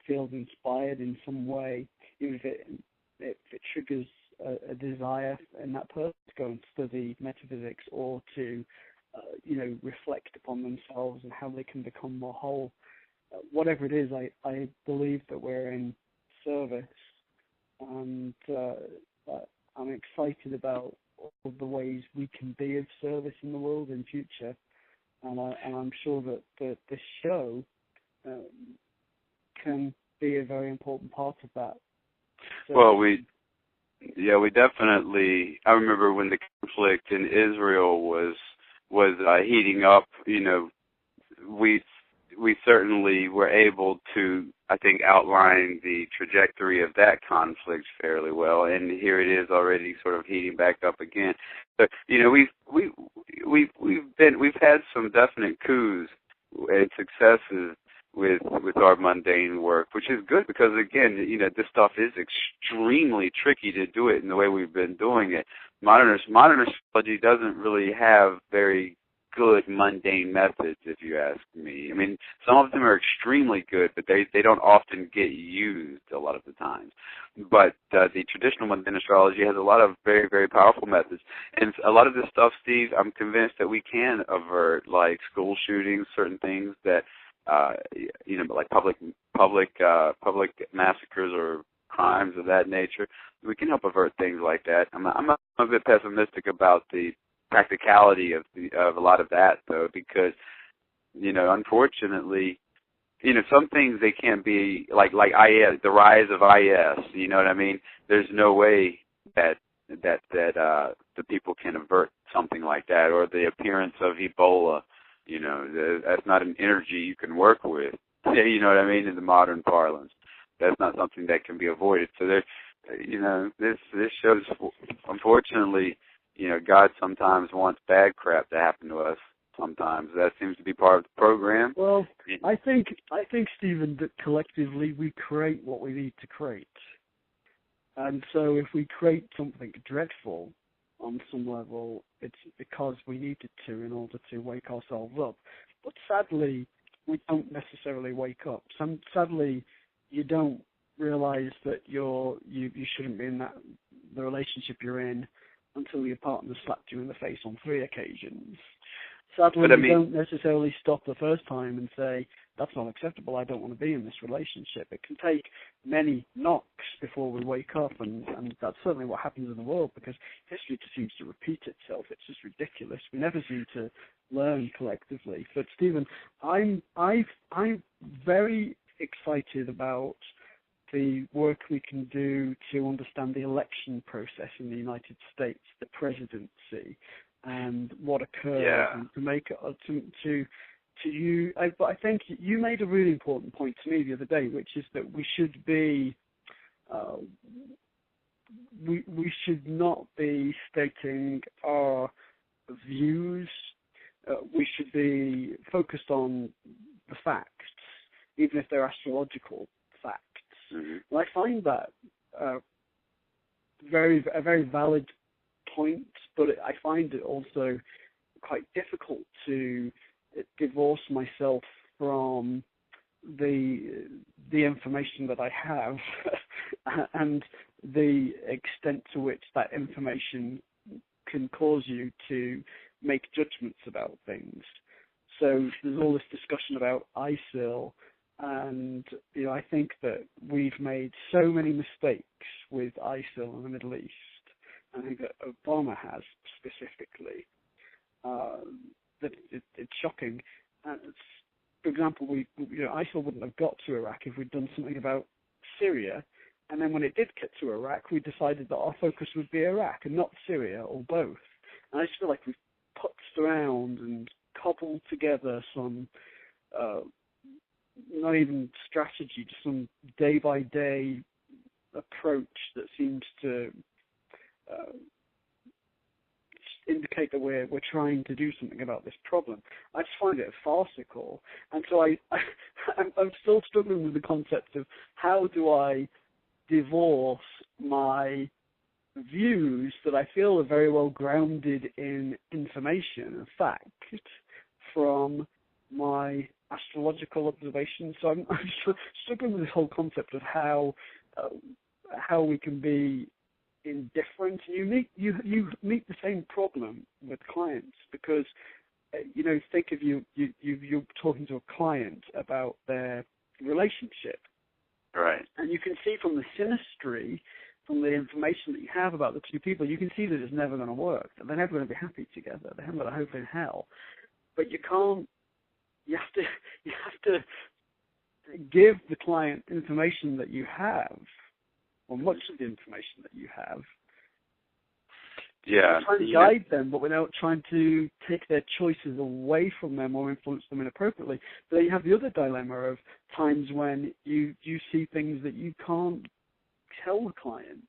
feels inspired in some way, even if it triggers a desire in that person to go and study metaphysics or to reflect upon themselves and how they can become more whole. Whatever it is, I believe that we're in service, and I'm excited about all the ways we can be of service in the world in future, and I'm sure that this show can be a very important part of that. So, well, we definitely. I remember when the conflict in Israel was heating up. We certainly were able to, I think, outline the trajectory of that conflict fairly well, and here it is already sort of heating back up again. So, we've had some definite coups and successes with our mundane work, which is good because, again, this stuff is extremely tricky to do it in the way we've been doing it. Modern astrology doesn't really have very good mundane methods, if you ask me. I mean, some of them are extremely good, but they don't often get used a lot of the times. But the traditional mundane astrology has a lot of very, very powerful methods. And a lot of this stuff, Steve, I'm convinced that we can avert, like school shootings, certain things that, like public massacres or crimes of that nature. We can help avert things like that. I'm a bit pessimistic about the practicality of a lot of that, though, because unfortunately, some things they can't be like IS, the rise of IS. You know what I mean? There's no way that the people can avert something like that, or the appearance of Ebola. That's not an energy you can work with. You know what I mean? In the modern parlance, that's not something that can be avoided. So there, this shows, unfortunately. God sometimes wants bad crap to happen to us. Sometimes that seems to be part of the program. Well, I think, Stephen, that collectively we create what we need to create. And so if we create something dreadful on some level, it's because we needed to in order to wake ourselves up. But sadly, we don't necessarily wake up. Sadly, you don't realize that you shouldn't be in the relationship you're in until your partner slapped you in the face on 3 occasions. Sadly, you don't necessarily stop the first time and say, that's not acceptable, I don't want to be in this relationship. It can take many knocks before we wake up, and that's certainly what happens in the world, because history just seems to repeat itself. It's just ridiculous. We never seem to learn collectively. But, Stephen, I'm very excited about the work we can do to understand the election process in the United States, the presidency, and what occurs, and to make to you. But I think you made a really important point to me the other day, which is that we should be, we should not be stating our views. We should be focused on the facts, even if they're astrological facts. Mm-hmm. And I find that a very valid point, but I find it also quite difficult to divorce myself from the information that I have and the extent to which that information can cause you to make judgments about things. So there's all this discussion about ISIL, and I think that we've made so many mistakes with ISIL in the Middle East. I think that Obama has specifically. That it's shocking. For example, ISIL wouldn't have got to Iraq if we'd done something about Syria, and then when it did get to Iraq, we decided that our focus would be Iraq and not Syria, or both. And I just feel like we've putzed around and cobbled together some, not even strategy, just some day-by-day approach that seems to indicate that we're trying to do something about this problem. I just find it farcical, and so I'm still struggling with the concept of how do I divorce my views that I feel are very well grounded in information and fact from my astrological observations. So I'm struggling with this whole concept of how we can be indifferent. You meet the same problem with clients because think of you're talking to a client about their relationship, right? And you can see from the synastry, from the information that you have about the two people, you can see that it's never going to work, that they're never going to be happy together. They haven't got a hope in hell. But you can't. You have to give the client information that you have, or much of the information that you have. Yeah. We're trying to guide them, but without trying to take their choices away from them or influence them inappropriately. But then you have the other dilemma of times when you see things that you can't tell the client.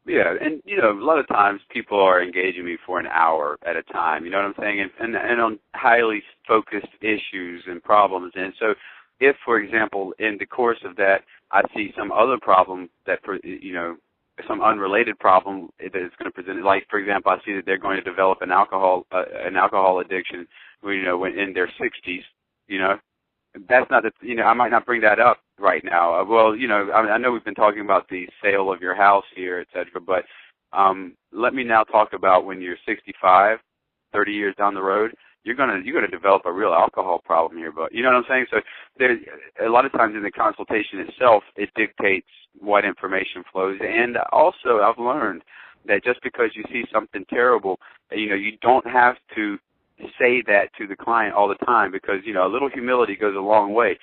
Yeah, and a lot of times people are engaging me for an hour at a time. You know what I'm saying? And on highly focused issues and problems. And so, if, for example, in the course of that, I see some other problem that, some unrelated problem that is going to present, like, for example, I see that they're going to develop an alcohol addiction, when in their 60s, that's not, I might not bring that up right now. Well, I know we've been talking about the sale of your house here, et cetera, but let me now talk about when you're 65, 30 years down the road, you're gonna develop a real alcohol problem here. But you know what I'm saying? So there's a lot of times in the consultation itself, it dictates what information flows. And also, I've learned that just because you see something terrible, you don't have to say that to the client all the time, because a little humility goes a long way.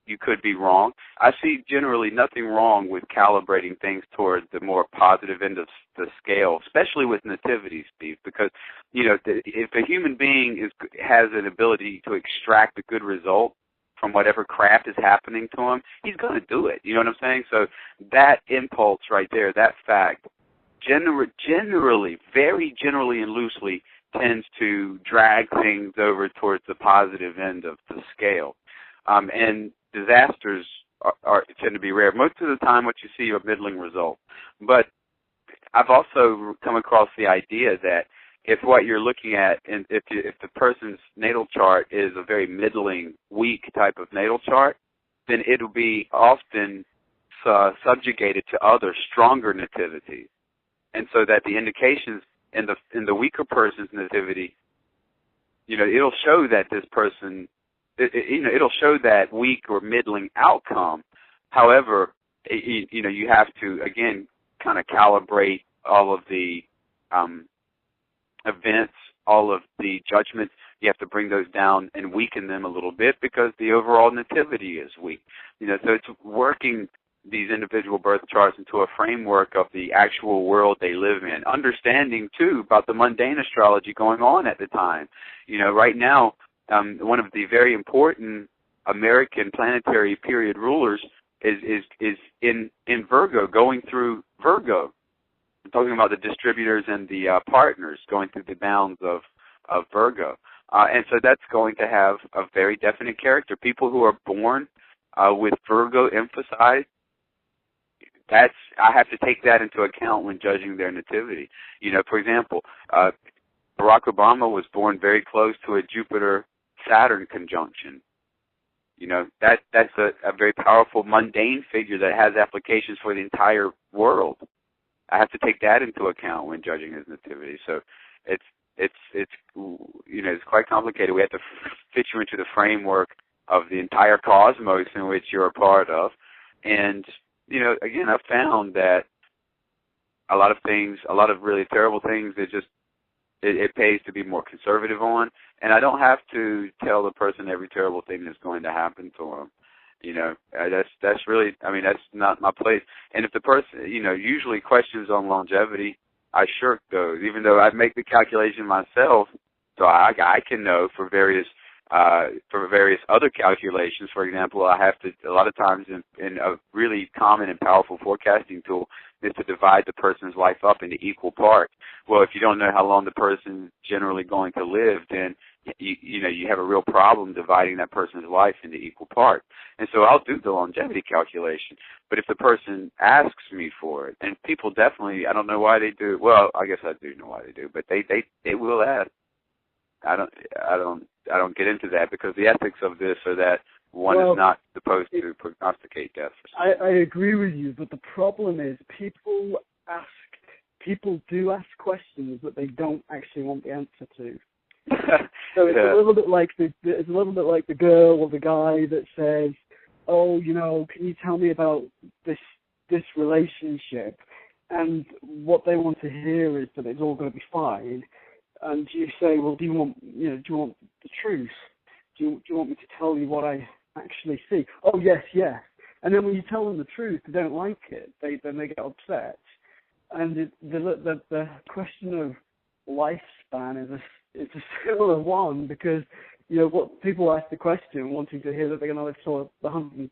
You could be wrong. I see generally nothing wrong with calibrating things towards the more positive end of the scale, especially with nativity, Steve, because, if a human being has an ability to extract a good result from whatever craft is happening to him, he's going to do it. You know what I'm saying? So that impulse right there, that fact, generally, very generally and loosely, tends to drag things over towards the positive end of the scale. And disasters tend to be rare. Most of the time what you see are middling results. But I've also come across the idea that if what you're looking at, and if the person's natal chart is a very middling, weak type of natal chart, then it'll be often subjugated to other stronger nativities. And so that the indications in the weaker person's nativity, it'll show that this person, it'll show that weak or middling outcome. However, you have to, again, kind of calibrate all of the events, all of the judgments. You have to bring those down and weaken them a little bit because the overall nativity is weak. So it's working these individual birth charts into a framework of the actual world they live in, understanding, too, about the mundane astrology going on at the time. Right now, one of the very important American planetary period rulers is in Virgo, going through Virgo. I'm talking about the distributors and the partners going through the bounds of Virgo. And so that's going to have a very definite character. People who are born with Virgo emphasized, I have to take that into account when judging their nativity. For example, Barack Obama was born very close to a Jupiter-Saturn conjunction. That's a very powerful mundane figure that has applications for the entire world. I have to take that into account when judging his nativity. So it's quite complicated. We have to fit you into the framework of the entire cosmos in which you're a part of. And, again, I've found that a lot of really terrible things, it pays to be more conservative on. And I don't have to tell the person every terrible thing that's going to happen to them. That's really, that's not my place. And if the person, usually questions on longevity, I shirk those, even though I make the calculation myself, so I can know for various other calculations. For example, I have to, a lot of times in a really common and powerful forecasting tool is to divide the person's life up into equal parts. Well, if you don't know how long the person's generally going to live, then you have a real problem dividing that person's life into equal parts. And so I'll do the longevity calculation. But if the person asks me for it, and people definitely, I don't know why they do. Well, I guess I do know why they do, but they will ask. I don't get into that because the ethics of this are that one is not supposed to prognosticate death. I agree with you, but the problem is people do ask questions that they don't actually want the answer to. So it's a little bit like the girl or the guy that says, "Oh, can you tell me about this relationship?" And what they want to hear is that it's all going to be fine. And you say, "Well, do you want the truth? Do you want me to tell you what I actually see?" "Oh, yes." And then when you tell them the truth, they don't like it. Then they get upset. And the question of lifespan is a similar one because what people ask the question wanting to hear that they're going to live till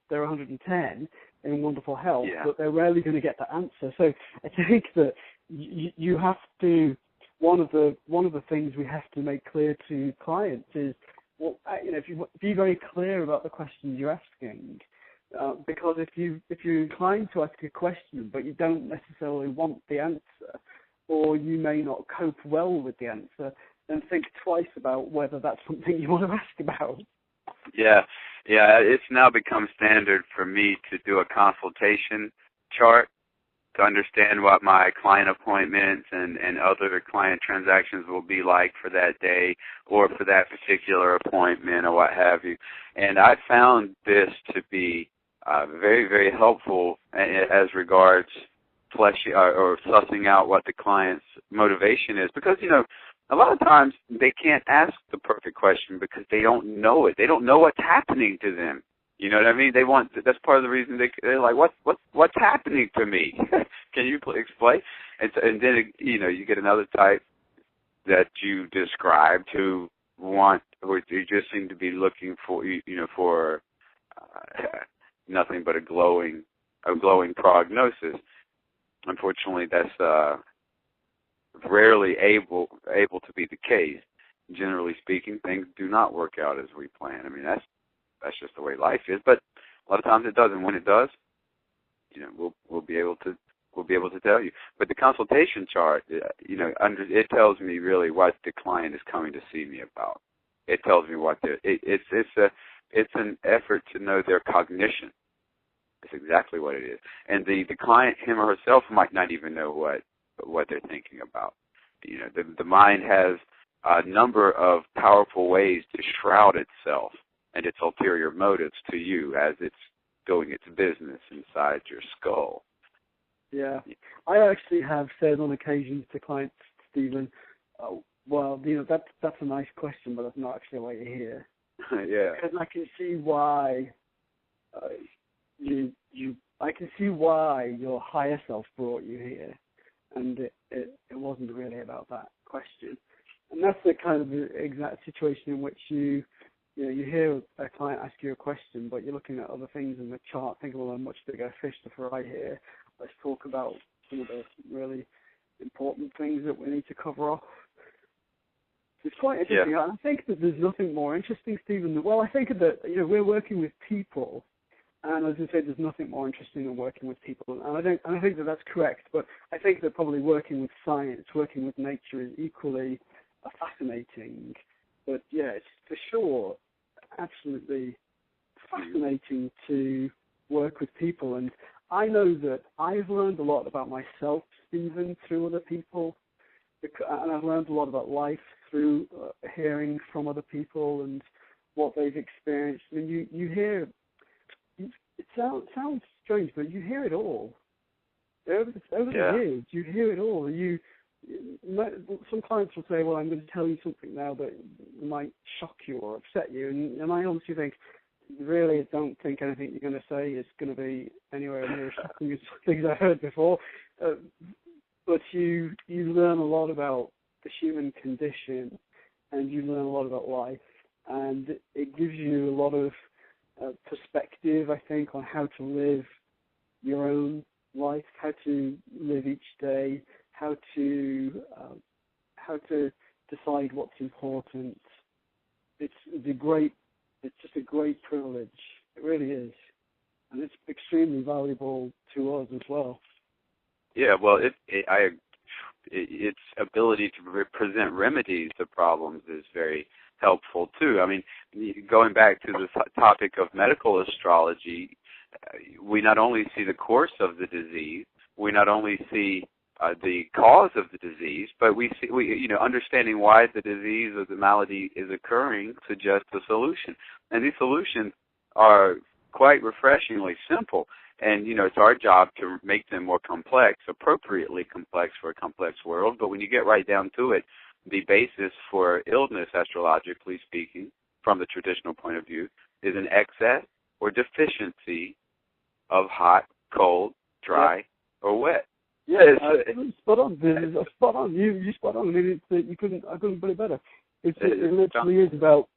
they're 110 in wonderful health, but they're rarely going to get the answer. So I think that you have to. One of the things we have to make clear to clients is, if you be very clear about the questions you're asking, because if you're inclined to ask a question but you don't necessarily want the answer, or you may not cope well with the answer, then think twice about whether that's something you want to ask about. Yeah, it's now become standard for me to do a consultation chart to understand what my client appointments and other client transactions will be like for that day or for that particular appointment or what have you. And I found this to be very, very helpful as regards fleshing or sussing out what the client's motivation is. Because, a lot of times they can't ask the perfect question because they don't know it. They don't know what's happening to them. You know what I mean? That's part of the reason they're like, what's happening to me? Can you explain? And then you get another type that you described who just seem to be looking for for nothing but a glowing prognosis. Unfortunately, that's rarely able to be the case. Generally speaking, things do not work out as we plan. That's just the way life is. But a lot of times it does, and when it does, we'll be able to tell you. But the consultation chart, it tells me really what the client is coming to see me about. It tells me what it's an effort to know their cognition. It's exactly what it is. And the client, him or herself, might not even know what they're thinking about. The mind has a number of powerful ways to shroud itself and its ulterior motives to you as it's doing its business inside your skull. Yeah. I actually have said on occasions to clients, Stephen, that's a nice question, but that's not actually what you're here. Yeah. Because I can see why I can see why your higher self brought you here, and it wasn't really about that question. And that's the kind of exact situation in which you hear a client ask you a question, but you're looking at other things in the chart, thinking, well, I'm much bigger fish to fry here. Let's talk about some of the really important things that we need to cover off. It's quite interesting. Yeah. I think that there's nothing more interesting, Stephen. Well, I think that we're working with people And I was going to say, there's nothing more interesting than working with people, and I think that that's correct. But I think that probably working with science, working with nature, is equally fascinating. But yeah, it's for sure absolutely fascinating to work with people. And I know that I've learned a lot about myself, Stephen, through other people, and I've learned a lot about life through hearing from other people and what they've experienced. I mean, you hear. It sounds strange, but you hear it all. Over the years, you hear it all. Some clients will say, well, I'm going to tell you something now that might shock you or upset you. And I honestly think, really don't think anything you're going to say is going to be anywhere near as shocking as things I've heard before. But you learn a lot about the human condition, and you learn a lot about life. And it gives you a lot of perspective, I think, on how to live your own life, how to live each day, how to decide what's important. It's just a great privilege. It really is, and it's extremely valuable to us as well. Yeah, well, its ability to present remedies to problems is very helpful too. I mean, going back to the topic of medical astrology, we not only see the course of the disease, we not only see the cause of the disease, but we understanding why the disease or the malady is occurring suggests a solution. And these solutions are quite refreshingly simple. And, it's our job to make them more complex, appropriately complex for a complex world. But when you get right down to it, the basis for illness, astrologically speaking, from the traditional point of view, is an excess or deficiency of hot, cold, dry, or wet. Yeah, spot on. Spot on. You spot on. I mean, I couldn't put it better. It literally is about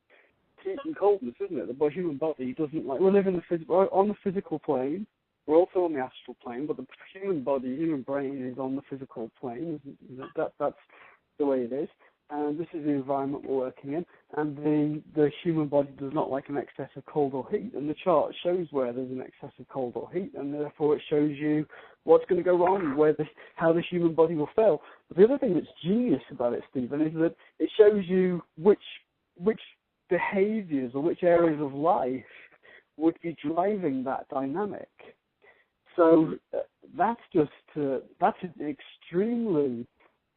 heat and coldness, isn't it? The human body doesn't like. We live on the physical plane. We're also on the astral plane, but the human brain is on the physical plane. That's the way it is. And this is the environment we're working in. And the human body does not like an excess of cold or heat. And the chart shows where there's an excess of cold or heat, and therefore it shows you what's going to go wrong, how the human body will fail. But the other thing that's genius about it, Stephen, is that it shows you which behaviors or which areas of life would be driving that dynamic. So that's extremely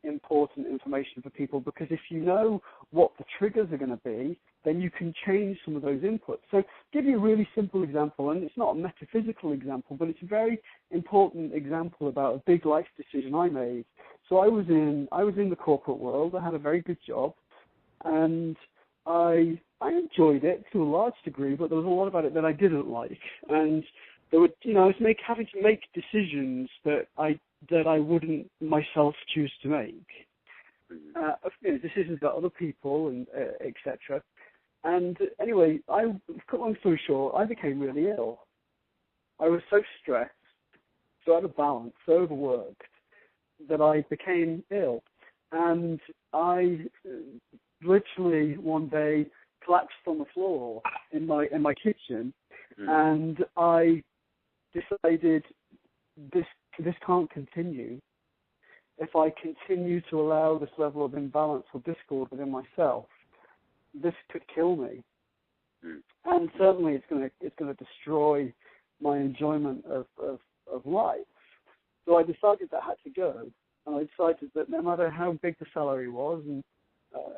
important information for people, because if you know what the triggers are going to be, then you can change some of those inputs. So give you a really simple example, and it's not a metaphysical example, but it's a very important example about a big life decision I made. So I was in the corporate world. I had a very good job, and I enjoyed it to a large degree, but there was a lot about it that I didn't like. And there would, I was having to make decisions that I wouldn't myself choose to make. Decisions about other people and etc. And anyway, cut long story short, I became really ill. I was so stressed, so out of balance, so overworked, that I became ill. And I literally one day collapsed on the floor in my kitchen, and I decided this can't continue. If I continue to allow this level of imbalance or discord within myself, this could kill me. And certainly it's going to destroy my enjoyment of life. So I decided that had to go, and I decided that no matter how big the salary was and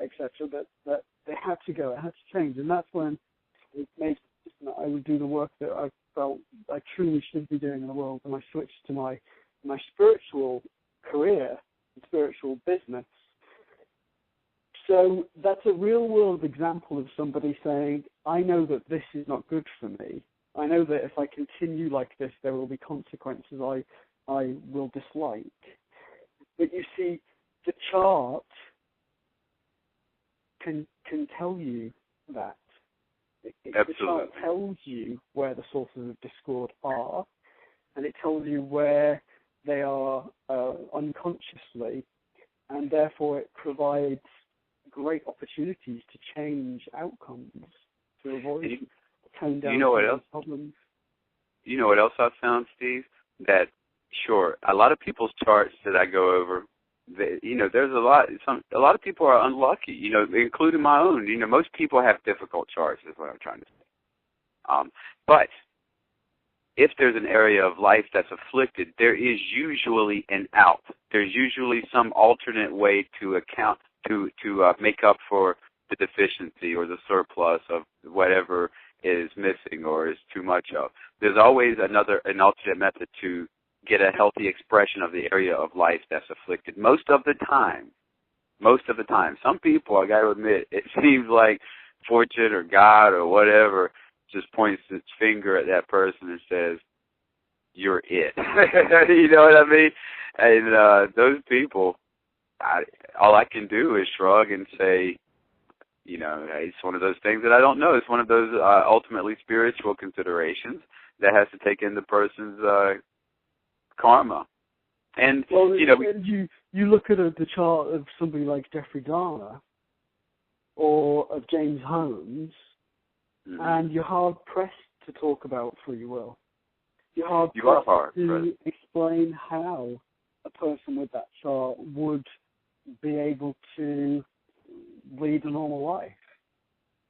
etc., that they had to go. It had to change, and that's when it made I would do the work that I felt I truly should be doing in the world, and I switched to my spiritual career and spiritual business. So that's a real-world example of somebody saying, I know that this is not good for me. I know that if I continue like this, there will be consequences I will dislike. But you see, the chart can tell you that. Absolutely. The chart tells you where the sources of discord are, and it tells you where they are unconsciously, and therefore it provides great opportunities to change outcomes, to avoid tone down problems. you know what else I've found, Steve? That, sure, a lot of people's charts that I go over, there's a lot of people are unlucky, including my own. Most people have difficult charts, is what I'm trying to say. But if there's an area of life that's afflicted, there is usually an out. There's usually some alternate way to account, to make up for the deficiency or the surplus of whatever is missing or is too much of. There's always an alternate method to get a healthy expression of the area of life that's afflicted. Most of the time. Some people, I got to admit, it seems like fortune or God or whatever just points its finger at that person and says, you're it. You know what I mean? And those people, all I can do is shrug and say, it's one of those things that I don't know. It's one of those ultimately spiritual considerations that has to take in the person's karma. And, you look at the chart of somebody like Jeffrey Dahmer or of James Holmes, and you're hard-pressed to talk about free will. You're hard-pressed to explain how a person with that chart would be able to lead a normal life.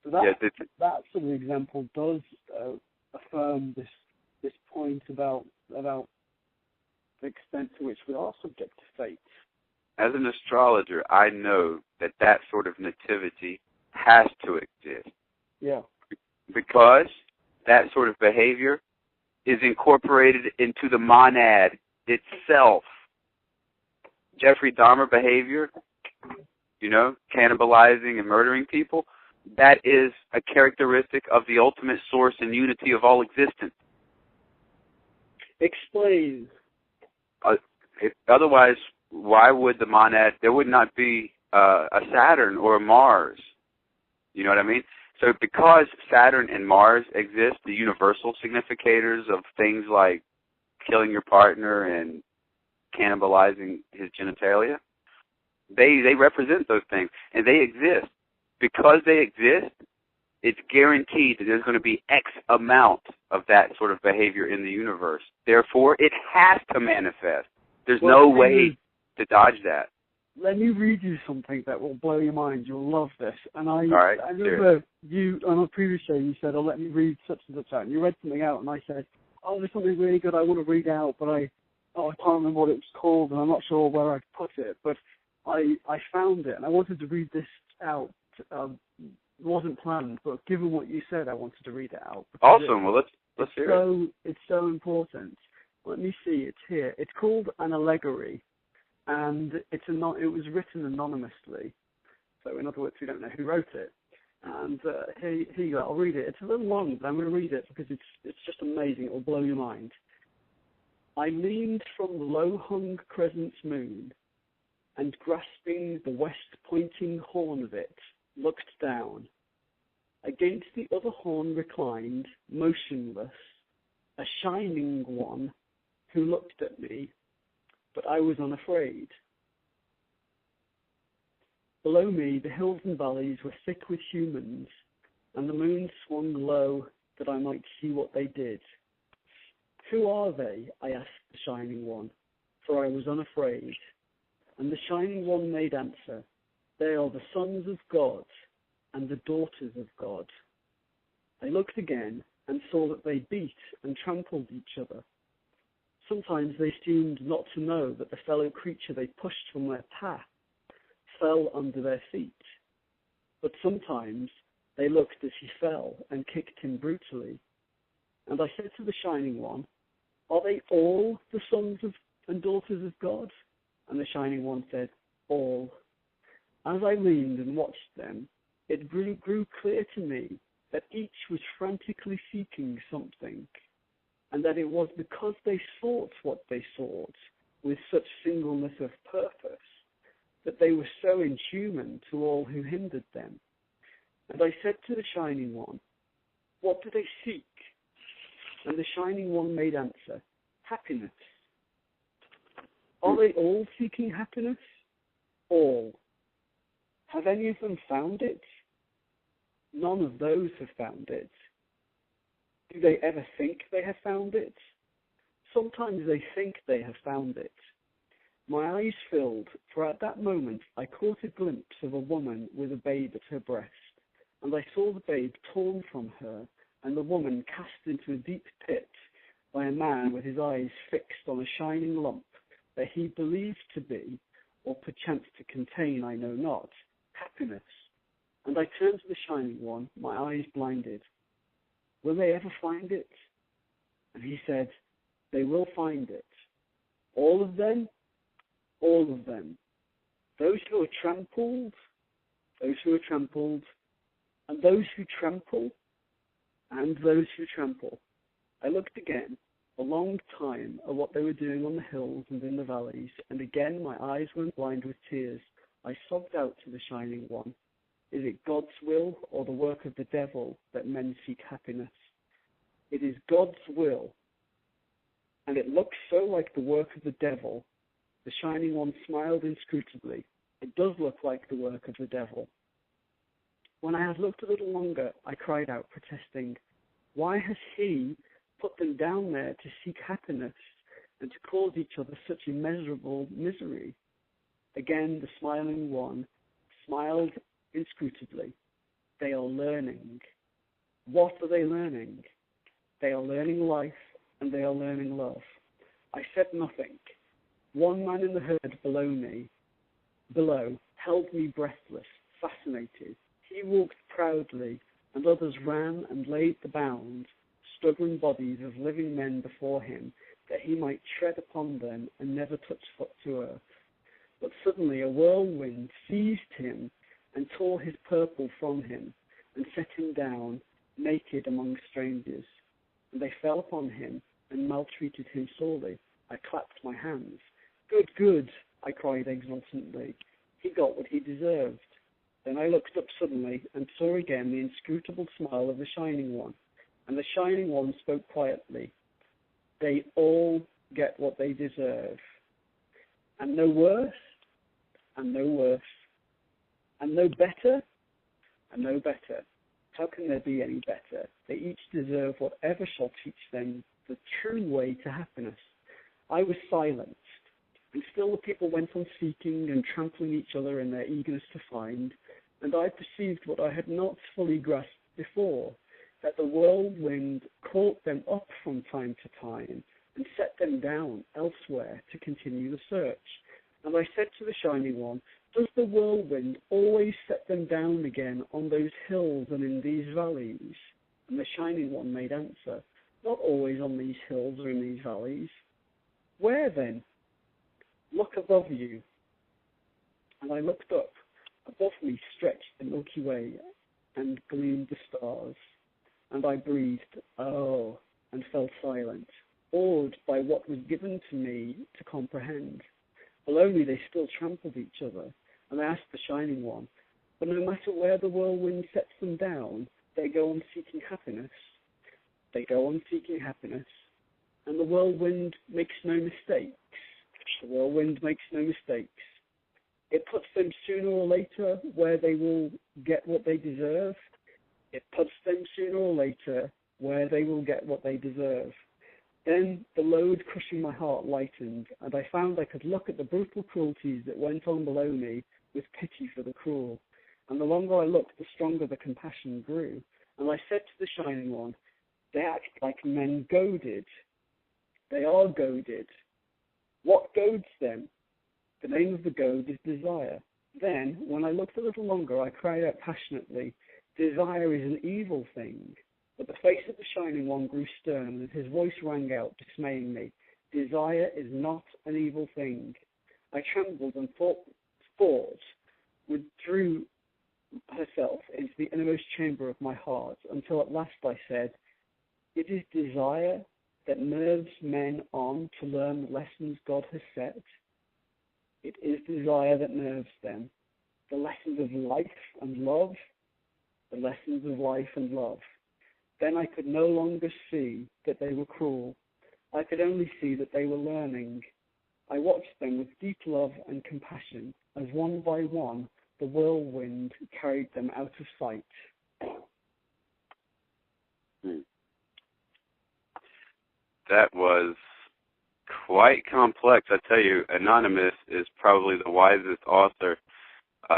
So that sort of example does affirm this point about the extent to which we are subject to fate. As an astrologer, I know that sort of nativity has to exist. Yeah. Because that sort of behavior is incorporated into the monad itself. Jeffrey Dahmer behavior, cannibalizing and murdering people, that is a characteristic of the ultimate source and unity of all existence. Explain. Otherwise, why would the monad, there would not be a Saturn or a Mars. You know what I mean? So because Saturn and Mars exist, the universal significators of things like killing your partner and cannibalizing his genitalia, they represent those things, and they exist. Because they exist, it's guaranteed that there's going to be X amount of that sort of behavior in the universe. Therefore, it has to manifest. There's no way to dodge that. Let me read you something that will blow your mind. You'll love this. And I remember you, on a previous show, you said, let me read such and such out. And you read something out, and I said, there's something really good I want to read out, but I can't remember what it was called, and I'm not sure where I'd put it. But I found it, and I wanted to read this out. It wasn't planned, but given what you said, I wanted to read it out. Awesome. Well, let's hear it. It's so important. Let me see. It's here. It's called an allegory, and it was written anonymously. So in other words, we don't know who wrote it. And here you go. I'll read it. It's a little long, but I'm going to read it because it's just amazing. It will blow your mind. I leaned from the low-hung crescent's moon, and grasping the west-pointing horn of it, looked down. Against the other horn reclined, motionless, a shining one who looked at me, but I was unafraid. Below me, the hills and valleys were thick with humans, and the moon swung low that I might see what they did. Who are they? I asked the Shining One, for I was unafraid. And the Shining One made answer, they are the sons of God and the daughters of God. I looked again and saw that they beat and trampled each other. Sometimes they seemed not to know that the fellow creature they pushed from their path fell under their feet. But sometimes they looked as he fell and kicked him brutally. And I said to the Shining One, are they all the sons of and daughters of God? And the Shining One said, all. As I leaned and watched them, it grew clear to me that each was frantically seeking something, and that it was because they sought what they sought with such singleness of purpose that they were so inhuman to all who hindered them. And I said to the Shining One, what do they seek? And the Shining One made answer, happiness. Are they all seeking happiness? All. Have any of them found it? None of those have found it. Do they ever think they have found it? Sometimes they think they have found it. My eyes filled, for at that moment I caught a glimpse of a woman with a babe at her breast, and I saw the babe torn from her, and the woman cast into a deep pit by a man with his eyes fixed on a shining lump that he believed to be, or perchance to contain, I know not, happiness. And I turned to the Shining One, my eyes blinded. Will they ever find it? And he said, they will find it. All of them? All of them. Those who are trampled, and those who trample, and those who trample. I looked again, a long time, at what they were doing on the hills and in the valleys, and again my eyes went blind with tears. I sobbed out to the Shining One, is it God's will or the work of the devil that men seek happiness? It is God's will, and it looks so like the work of the devil. The Shining One smiled inscrutably. It does look like the work of the devil. When I had looked a little longer, I cried out, protesting, why has he put them down there to seek happiness and to cause each other such immeasurable misery? Again, the Smiling One smiled inscrutably. They are learning. What are they learning? They are learning life, and they are learning love. I said nothing. One man in the herd below, held me breathless, fascinated. He walked proudly, and others ran and laid the bound, struggling bodies of living men before him, that he might tread upon them and never touch foot to earth. But suddenly a whirlwind seized him and tore his purple from him, and set him down, naked among strangers. And they fell upon him and maltreated him sorely. I clapped my hands. Good, good, I cried exultantly. He got what he deserved. Then I looked up suddenly and saw again the inscrutable smile of the Shining One. And the Shining One spoke quietly. They all get what they deserve. And no worse, and no worse. And no better, and no better. How can there be any better? They each deserve whatever shall teach them the true way to happiness. I was silenced, and still the people went on seeking and trampling each other in their eagerness to find, and I perceived what I had not fully grasped before, that the whirlwind caught them up from time to time and set them down elsewhere to continue the search. And I said to the Shining One, does the whirlwind always set them down again on those hills and in these valleys? And the Shining One made answer, not always on these hills or in these valleys. Where then? Look above you. And I looked up. Above me stretched the Milky Way and gleamed the stars. And I breathed, oh, and fell silent, awed by what was given to me to comprehend. Below me they still trampled each other, and I asked the Shining One, but no matter where the whirlwind sets them down, they go on seeking happiness. They go on seeking happiness, and the whirlwind makes no mistakes. The whirlwind makes no mistakes. It puts them sooner or later where they will get what they deserve. It puts them sooner or later where they will get what they deserve. Then the load crushing my heart lightened, and I found I could look at the brutal cruelties that went on below me with pity for the cruel. And the longer I looked, the stronger the compassion grew. And I said to the Shining One, they act like men goaded. They are goaded. What goads them? The name of the goad is desire. Then, when I looked a little longer, I cried out passionately, desire is an evil thing. But the face of the Shining One grew stern, and his voice rang out, dismaying me. Desire is not an evil thing. I trembled and thought withdrew herself into the innermost chamber of my heart, until at last I said, it is desire that nerves men on to learn the lessons God has set. It is desire that nerves them. The lessons of life and love. The lessons of life and love. Then I could no longer see that they were cruel. I could only see that they were learning. I watched them with deep love and compassion as one by one the whirlwind carried them out of sight. That was quite complex. I tell you, Anonymous is probably the wisest author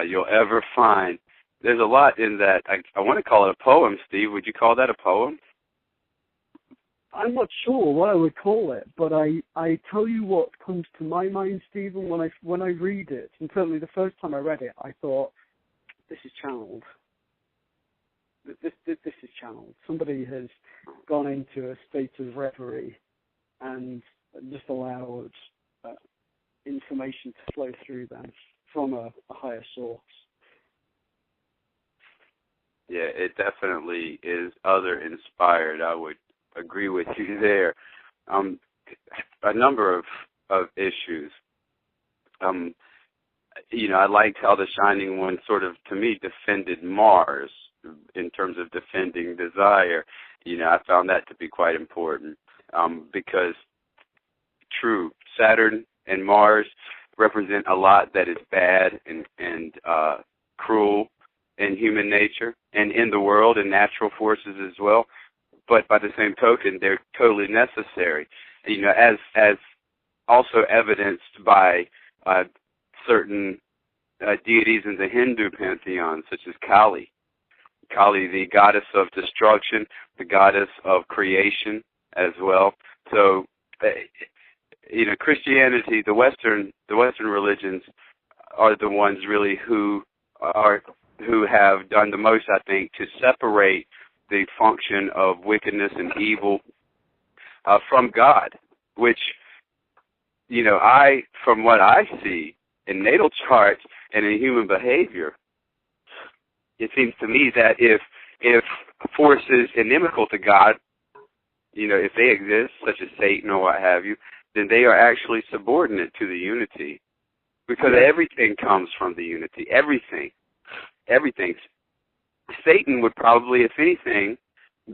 you'll ever find. There's a lot in that. I want to call it a poem, Steve. Would you call that a poem? I'm not sure what I would call it, but I tell you what comes to my mind, Stephen, when I read it, and certainly the first time I read it, I thought, this is channeled. This is channeled. Somebody has gone into a state of reverie and just allowed information to flow through them from a higher source. Yeah, it definitely is other inspired. I would agree with you there. A number of issues. I liked how the Shining One sort of, to me, defended Mars in terms of defending desire. I found that to be quite important because, true, Saturn and Mars represent a lot that is bad and cruel in human nature and in the world and natural forces as well. But by the same token, they're totally necessary. As also evidenced by certain deities in the Hindu pantheon, such as Kali. Kali, the goddess of destruction, the goddess of creation as well. So, Christianity, the Western religions are the ones really who have done the most, I think, to separate the function of wickedness and evil from God, which, from what I see in natal charts and in human behavior, it seems to me that if forces inimical to God, if they exist, such as Satan or what have you, then they are actually subordinate to the unity, because everything comes from the unity. Everything. Satan would probably, if anything,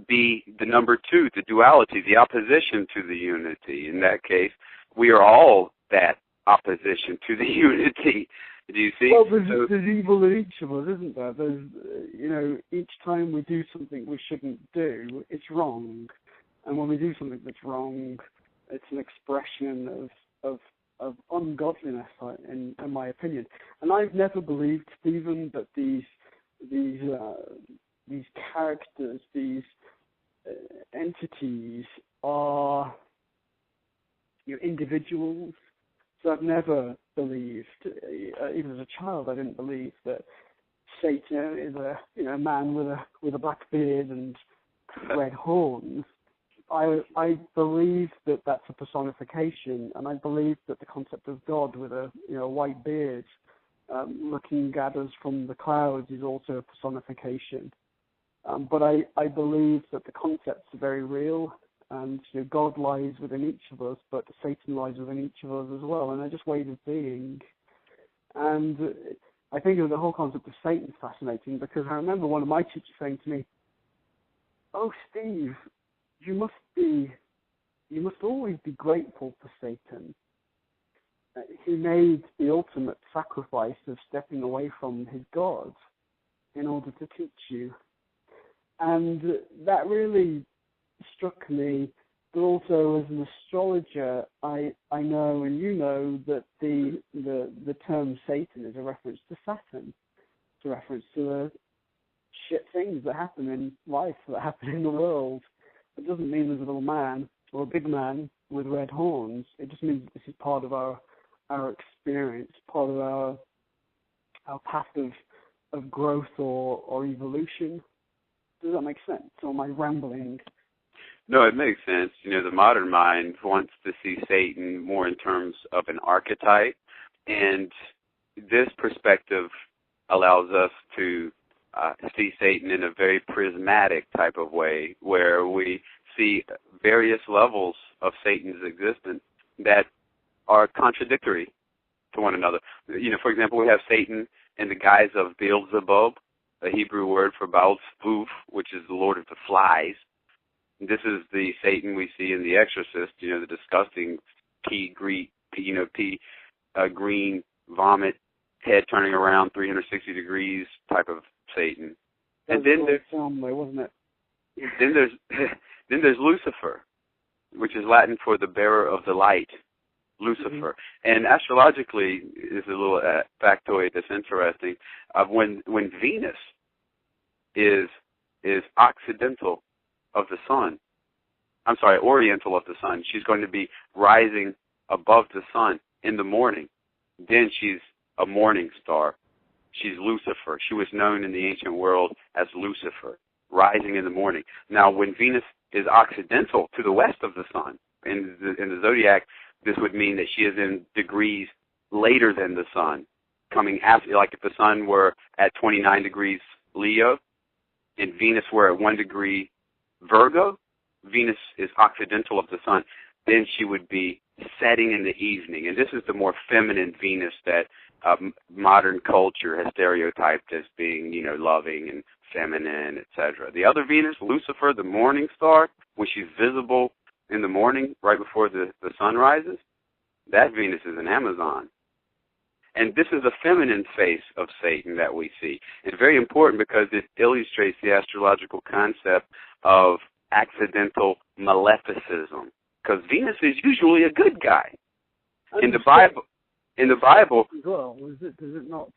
be the number two, the duality, the opposition to the unity. In that case, we are all that opposition to the unity. Do you see? Well, there's evil in each of us, isn't there? There's, each time we do something we shouldn't do, it's wrong. And when we do something that's wrong, it's an expression of ungodliness, in my opinion. And I've never believed, Stephen, that these characters, these entities are individuals. So I've never believed, even as a child, I didn't believe that Satan is a man with a black beard and red horns. I believe that that's a personification, and I believe that the concept of God with a white beard looking at us from the clouds is also a personification. But I believe that the concepts are very real, and God lies within each of us, but Satan lies within each of us as well, and they're just ways of being. And I think the whole concept of Satan is fascinating, because I remember one of my teachers saying to me, "Oh, Steve, you must always be grateful for Satan. He made the ultimate sacrifice of stepping away from his God in order to teach you." And that really struck me. But also, as an astrologer, I know, and you know, that the term Satan is a reference to Saturn. It's a reference to the shit things that happen in life, that happen in the world. It doesn't mean there's a little man or a big man with red horns. It just means that this is part of our experience, part of our path of growth or evolution. Does that make sense? Or am I rambling? No, it makes sense. The modern mind wants to see Satan more in terms of an archetype, and this perspective allows us to see Satan in a very prismatic type of way, where we see various levels of Satan's existence that are contradictory to one another. For example, we have Satan in the guise of Beelzebub, a Hebrew word for Baal Spoof, which is the Lord of the Flies. This is the Satan we see in The Exorcist, the disgusting green vomit, head turning around 360 degrees type of Satan. And then there's film, wasn't it? Then there's Lucifer, which is Latin for the bearer of the light, Lucifer. And astrologically, is a little factoid that's interesting. When Venus is occidental of the sun, oriental of the sun, she's going to be rising above the sun in the morning. Then she's a morning star. She's Lucifer. She was known in the ancient world as Lucifer, rising in the morning. Now, when Venus is occidental to the west of the sun, in the zodiac, this would mean that she is in degrees later than the sun, coming after, like if the sun were at 29 degrees Leo and Venus were at 1 degree Virgo, Venus is occidental of the sun, then she would be setting in the evening. And this is the more feminine Venus that modern culture has stereotyped as being, loving and feminine, etc. The other Venus, Lucifer, the morning star, when she's visible in the morning right before the sun rises, that Venus is an Amazon. And this is a feminine face of Satan that we see. It's very important because it illustrates the astrological concept of accidental maleficism. Because Venus is usually a good guy. In the Bible, as well, does it not?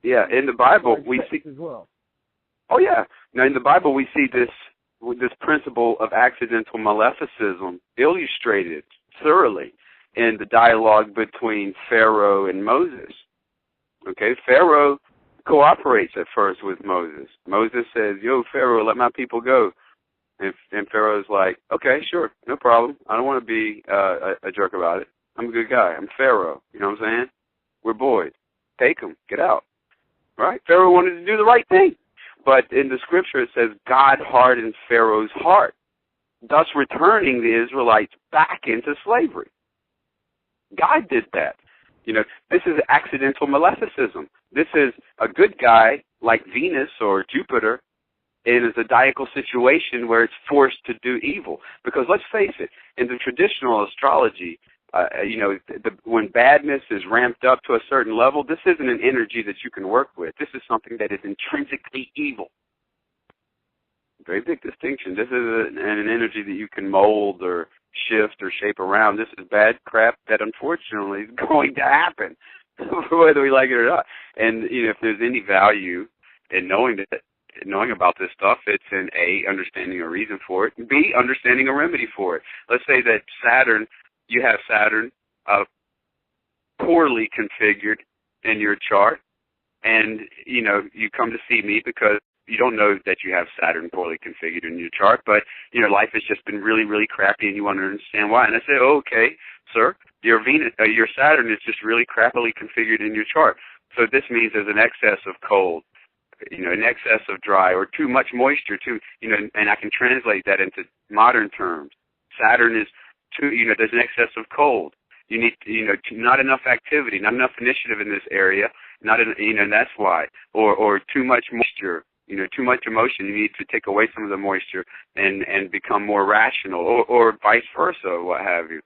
Yeah, in the Bible we see as well. Oh yeah. Now in the Bible we see this principle of accidental maleficism illustrated thoroughly in the dialogue between Pharaoh and Moses. Okay, Pharaoh cooperates at first with Moses. Moses says, "Yo, Pharaoh, let my people go." And Pharaoh's like, "Okay, sure, no problem. I don't want to be a jerk about it. I'm a good guy. I'm Pharaoh. You know what I'm saying? We're boys. Take them. Get out." Right? Pharaoh wanted to do the right thing. But in the scripture it says God hardened Pharaoh's heart, thus returning the Israelites back into slavery. God did that. This is accidental maleficism. This is a good guy like Venus or Jupiter in a zodiacal situation where it's forced to do evil. Because let's face it, in the traditional astrology, when badness is ramped up to a certain level, this isn't an energy that you can work with. This is something that is intrinsically evil. Very big distinction. This is an energy that you can mold or shift or shape around. This is bad crap that unfortunately is going to happen, whether we like it or not. And if there's any value in knowing about this stuff, it's in A, understanding a reason for it, and B, understanding a remedy for it. Let's say that you have Saturn poorly configured in your chart, and you come to see me because you don't know that you have Saturn poorly configured in your chart, but life has just been really, really crappy, and you want to understand why. And I say, "Oh, okay, sir, your Saturn is just really crappily configured in your chart. So this means there's an excess of cold, an excess of dry, or too much moisture, and I can translate that into modern terms. Saturn is there's an excess of cold. You need, not enough activity, not enough initiative in this area, and that's why. Or too much moisture, too much emotion. You need to take away some of the moisture and become more rational, or vice versa, what have you.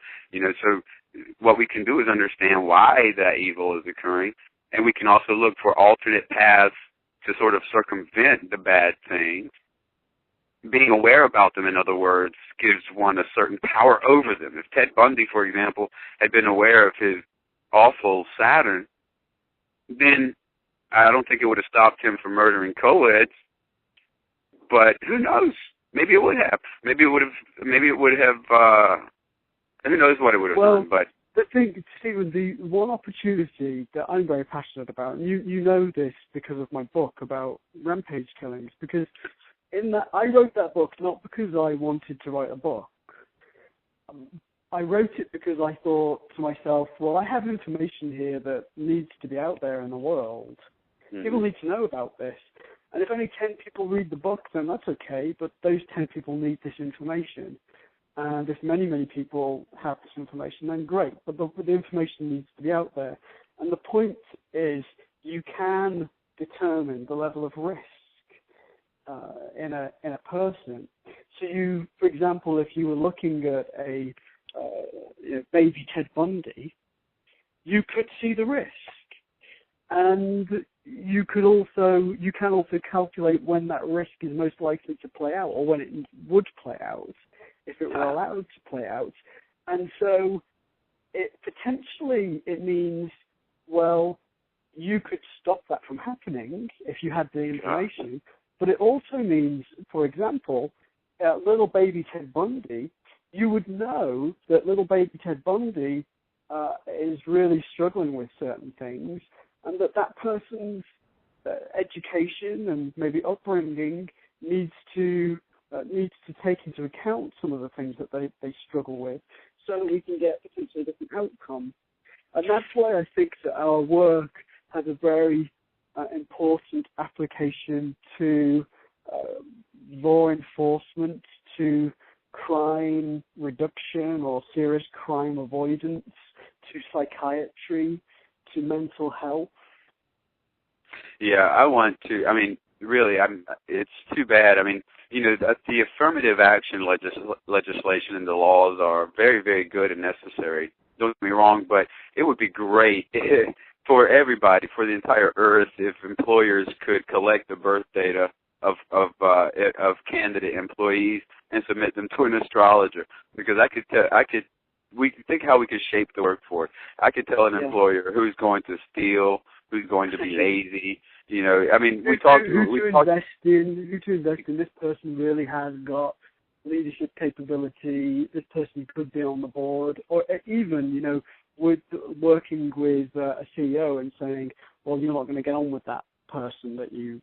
So what we can do is understand why that evil is occurring, and we can also look for alternate paths to sort of circumvent the bad things. Being aware about them, in other words, gives one a certain power over them. If Ted Bundy, for example, had been aware of his awful Saturn, then I don't think it would have stopped him from murdering co-eds. But who knows? Maybe it would have. Maybe it would have. Who knows what it would have done? But the thing, Stephen, the one opportunity that I'm very passionate about, and you know this because of my book about rampage killings, because in that I wrote that book not because I wanted to write a book. I wrote it because I thought to myself, well, I have information here that needs to be out there in the world. Mm-hmm. People need to know about this. And if only 10 people read the book, then that's okay, but those 10 people need this information. And if many, many people have this information, then great. But the information needs to be out there. And the point is, you can determine the level of risk in a person. So you, for example, if you were looking at a baby Ted Bundy, you could see the risk. And you can also calculate when that risk is most likely to play out, or when it would play out. if it were allowed to play out. And so it potentially it means, well, you could stop that from happening if you had the information, but it also means, for example, little baby Ted Bundy, you would know that little baby Ted Bundy is really struggling with certain things, and that person's education and maybe upbringing needs to take into account some of the things that they struggle with, so that we can get potentially a different outcome. And that's why I think that our work has a very important application to law enforcement, to crime reduction or serious crime avoidance, to psychiatry, to mental health. Yeah, it's too bad. The affirmative action legislation and the laws are very, very good and necessary. Don't get me wrong, but it would be great for everybody, for the entire earth, if employers could collect the birth data of candidate employees and submit them to an astrologer. Because we could think how we could shape the workforce. I could tell an employer who's going to steal, who's going to be lazy. Who to invest in. This person really has got leadership capability. This person could be on the board, or even, with working with a CEO and saying, well, you're not going to get on with that person that you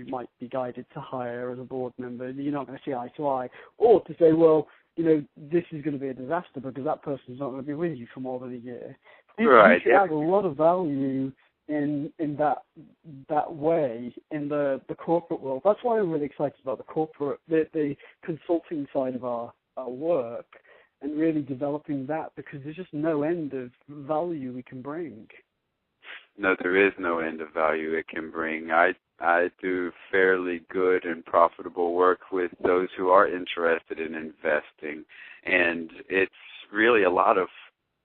might be guided to hire as a board member. You're not going to see eye to eye. Or to say, well, this is going to be a disaster because that person's not going to be with you for more than a year. You can add a lot of value in that way in the corporate world. That's why I'm really excited about the consulting side of our work, and really developing that, because there's just no end of value we can bring. No, there is no end of value it can bring. I do fairly good and profitable work with those who are interested in investing, and it's really a lot of,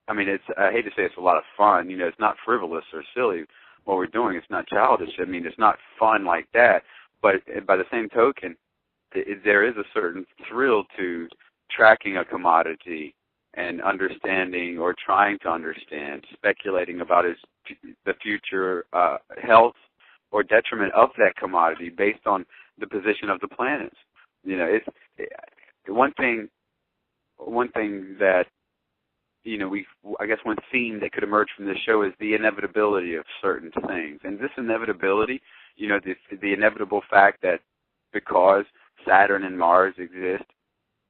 I hate to say it's a lot of fun. It's not frivolous or silly what we're doing. It's not childish. It's not fun like that. But by the same token, there is a certain thrill to tracking a commodity and understanding, or trying to understand, speculating about the future health or detriment of that commodity based on the position of the planets. It's one thing that I guess one theme that could emerge from this show is the inevitability of certain things. And this inevitability, the inevitable fact that because Saturn and Mars exist,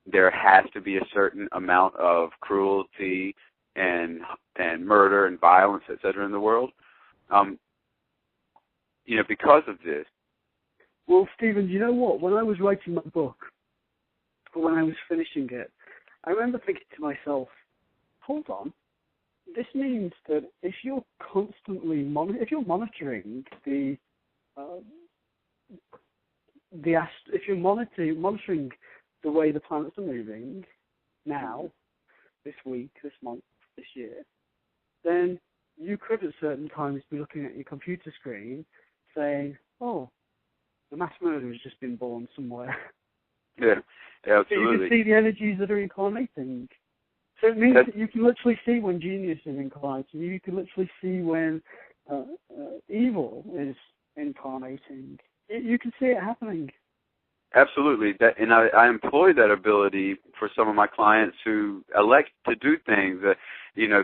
there has to be a certain amount of cruelty and murder and violence, et cetera, in the world. Because of this. Well, Stephen, you know what? When I was writing my book, or when I was finishing it, I remember thinking to myself, hold on, this means that if you're constantly monitoring if you're monitoring the way the planets are moving now, this week, this month, this year, then you could at certain times be looking at your computer screen saying, oh, the mass murder has just been born somewhere. Yeah, absolutely. So you can see the energies that are incarnating. So it means that you can literally see when genius is incarnating. You can literally see when evil is incarnating. You can see it happening. Absolutely. And I employ that ability for some of my clients who elect to do things that,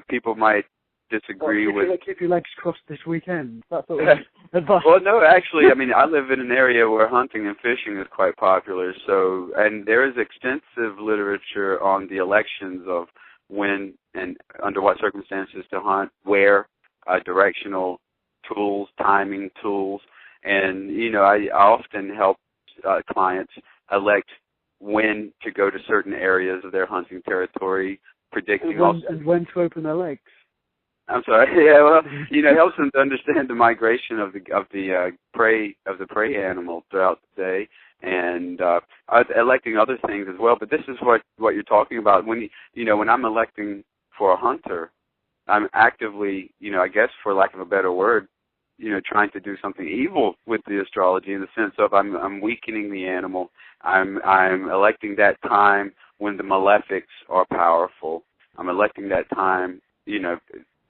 people might disagree with. Keep your legs crossed this weekend. That's what advice. Well, no, actually, I live in an area where hunting and fishing is quite popular. So, and there is extensive literature on the elections of when and under what circumstances to hunt, where, directional tools, timing tools, and I often help clients elect when to go to certain areas of their hunting territory, predicting and when to open their legs. I'm sorry. Yeah, well, it helps them to understand the migration of the prey animal throughout the day, and electing other things as well. But this is what you're talking about. When when I'm electing for a hunter, I'm actively, I guess for lack of a better word, trying to do something evil with the astrology, in the sense of I'm weakening the animal. I'm electing that time when the malefics are powerful. I'm electing that time,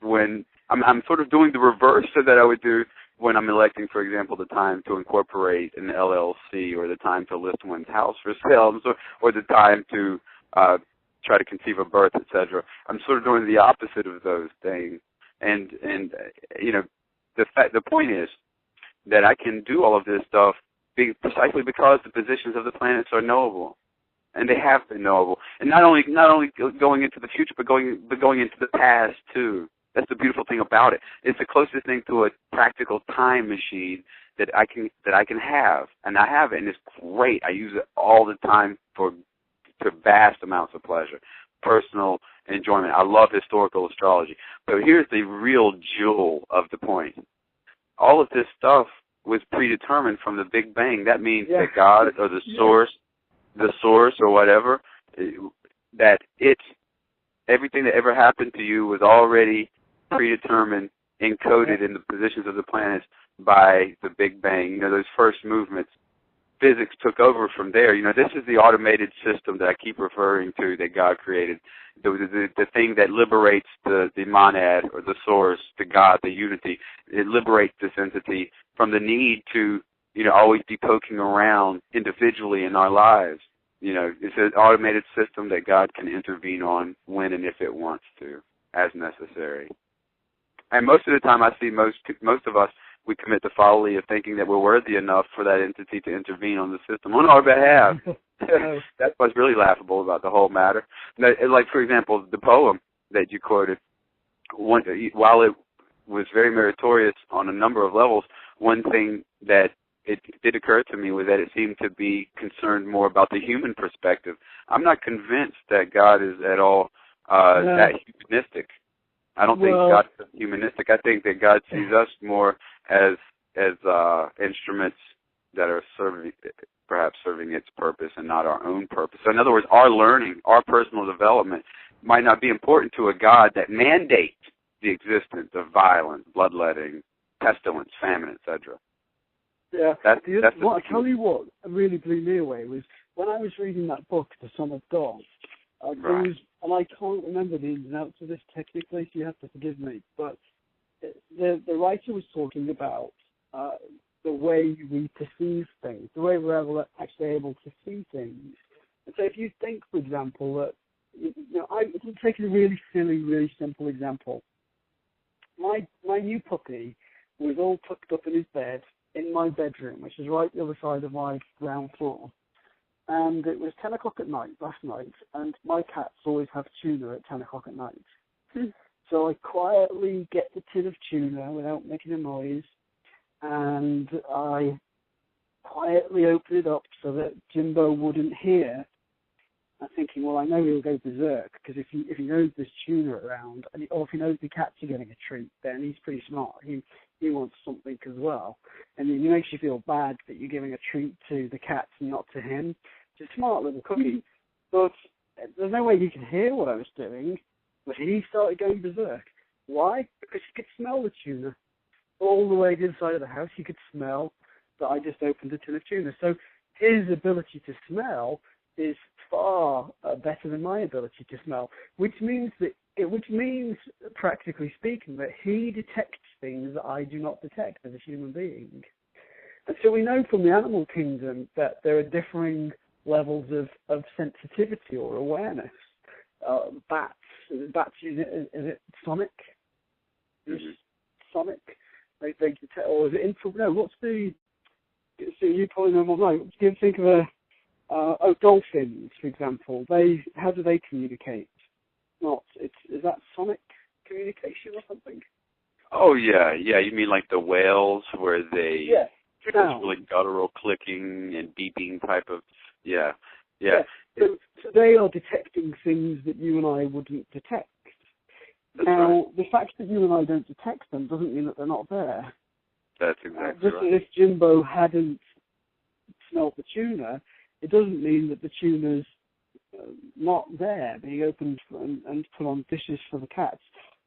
when I'm sort of doing the reverse of that I would do when I'm electing, for example, the time to incorporate an LLC, or the time to list one's house for sale, or the time to try to conceive a birth, etc. I'm sort of doing the opposite of those things. And the point is that I can do all of this stuff precisely because the positions of the planets are knowable, and they have been knowable. And not only going into the future, but going into the past too. That's the beautiful thing about it. It's the closest thing to a practical time machine that I can have, and I have it, and it's great. I use it all the time to vast amounts of pleasure, personal enjoyment. I love historical astrology. But here's the real jewel of the point. All of this stuff was predetermined from the Big Bang. That means that God, or the source or whatever, that everything that ever happened to you was already predetermined, encoded in the positions of the planets by the Big Bang. Those first movements, physics took over from there. This is the automated system that I keep referring to that God created. The thing that liberates the monad, or the source, the God, the unity. It liberates this entity from the need to, always be poking around individually in our lives. It's an automated system that God can intervene on when and if it wants to, as necessary. And most of the time I see most of us, we commit the folly of thinking that we're worthy enough for that entity to intervene on the system on our behalf. That's what's really laughable about the whole matter. Like, for example, the poem that you quoted, while it was very meritorious on a number of levels, one thing that it did occur to me was that it seemed to be concerned more about the human perspective. I'm not convinced that God is at all that humanistic. I don't think God is humanistic. I think that God sees us more as instruments that are perhaps serving its purpose and not our own purpose. So in other words, our learning, our personal development might not be important to a God that mandates the existence of violence, bloodletting, pestilence, famine, etc. Yeah. I'll tell you what really blew me away was when I was reading that book, The Son of God. And I can't remember the ins and outs of this technically, so you have to forgive me. But the writer was talking about the way we perceive things, the way we're actually able to see things. And so if you think, for example, that, I'm taking a really silly, really simple example. My new puppy was all tucked up in his bed in my bedroom, which is right the other side of my ground floor. And it was 10 o'clock at night last night, and my cats always have tuna at 10 o'clock at night. So I quietly get the tin of tuna without making a noise, and I quietly open it up so that Jimbo wouldn't hear. I'm thinking, well, I know he'll go berserk, because if he knows there's tuna around, or if he knows the cats are getting a treat, then he's pretty smart. He wants something as well. And it makes you feel bad that you're giving a treat to the cats and not to him. It's a smart little cookie. But there's no way he could hear what I was doing, but he started going berserk. Why? Because he could smell the tuna. All the way to the side of the house, he could smell that I just opened a tin of tuna. So his ability to smell is far better than my ability to smell, which means, practically speaking, that he detects things that I do not detect as a human being. And so we know from the animal kingdom that there are differing levels of sensitivity or awareness. Bats, is it sonic? Sonic? They detect, or is it infrared? No, what's the? So you probably know more. No, think of dolphins, for example. How do they communicate? Is that sonic communication or something? Oh yeah. You mean like the whales where they this really guttural clicking and beeping type of yeah. So they are detecting things that you and I wouldn't detect. Now, the fact that you and I don't detect them doesn't mean that they're not there. That's exactly just right. as if Jimbo hadn't smelled the tuna, it doesn't mean that the tuna's not there, being opened and put on dishes for the cats.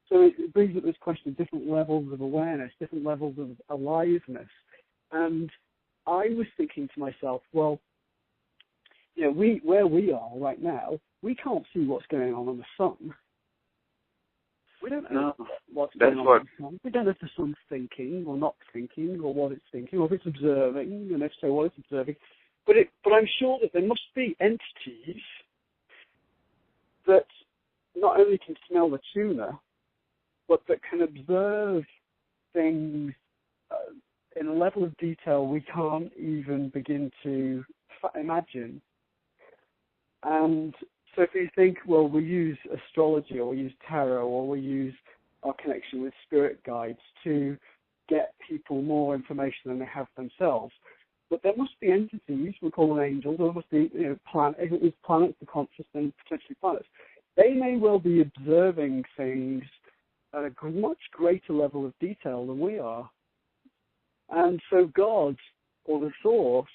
So it brings up this question of different levels of awareness, different levels of aliveness. And I was thinking to myself, well, where we are right now, we can't see what's going on the sun. We don't know what's going on the sun. We don't know if the sun's thinking or not thinking, or what it's thinking, or if it's observing, and if so, what it's observing. But I'm sure that there must be entities that not only can smell the tuna, but that can observe things in a level of detail we can't even begin to imagine. And so if you think, well, we use astrology, or we use tarot, or we use our connection with spirit guides to get people more information than they have themselves, but there must be entities, we call them angels, or there must be planets, the conscious, and potentially planets. They may well be observing things at a much greater level of detail than we are. And so God, or the source,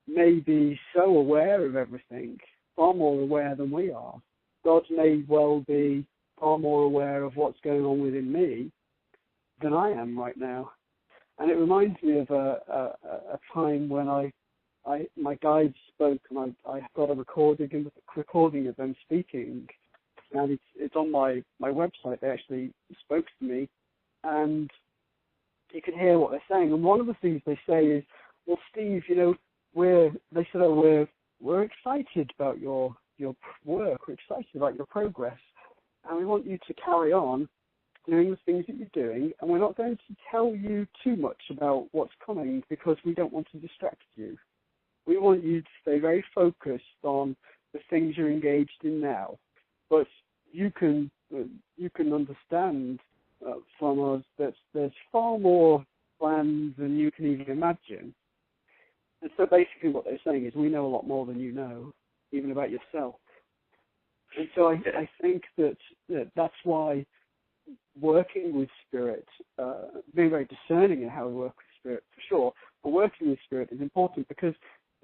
may be so aware of everything, far more aware than we are. God may well be far more aware of what's going on within me than I am right now. And it reminds me of a time when my guide spoke, and I got a recording of them speaking, and it's on my website. They actually spoke to me, and you can hear what they're saying. And one of the things they say is, well, Steve, we're excited about your work, we're excited about your progress, and we want you to carry on doing the things that you're doing, and we're not going to tell you too much about what's coming because we don't want to distract you. We want you to stay very focused on the things you're engaged in now. But you can understand from us that there's far more plans than you can even imagine. And so basically what they're saying is, we know a lot more than you know, even about yourself. And so I think that's why working with spirit, being very discerning in how we work with spirit, for sure, but working with spirit is important because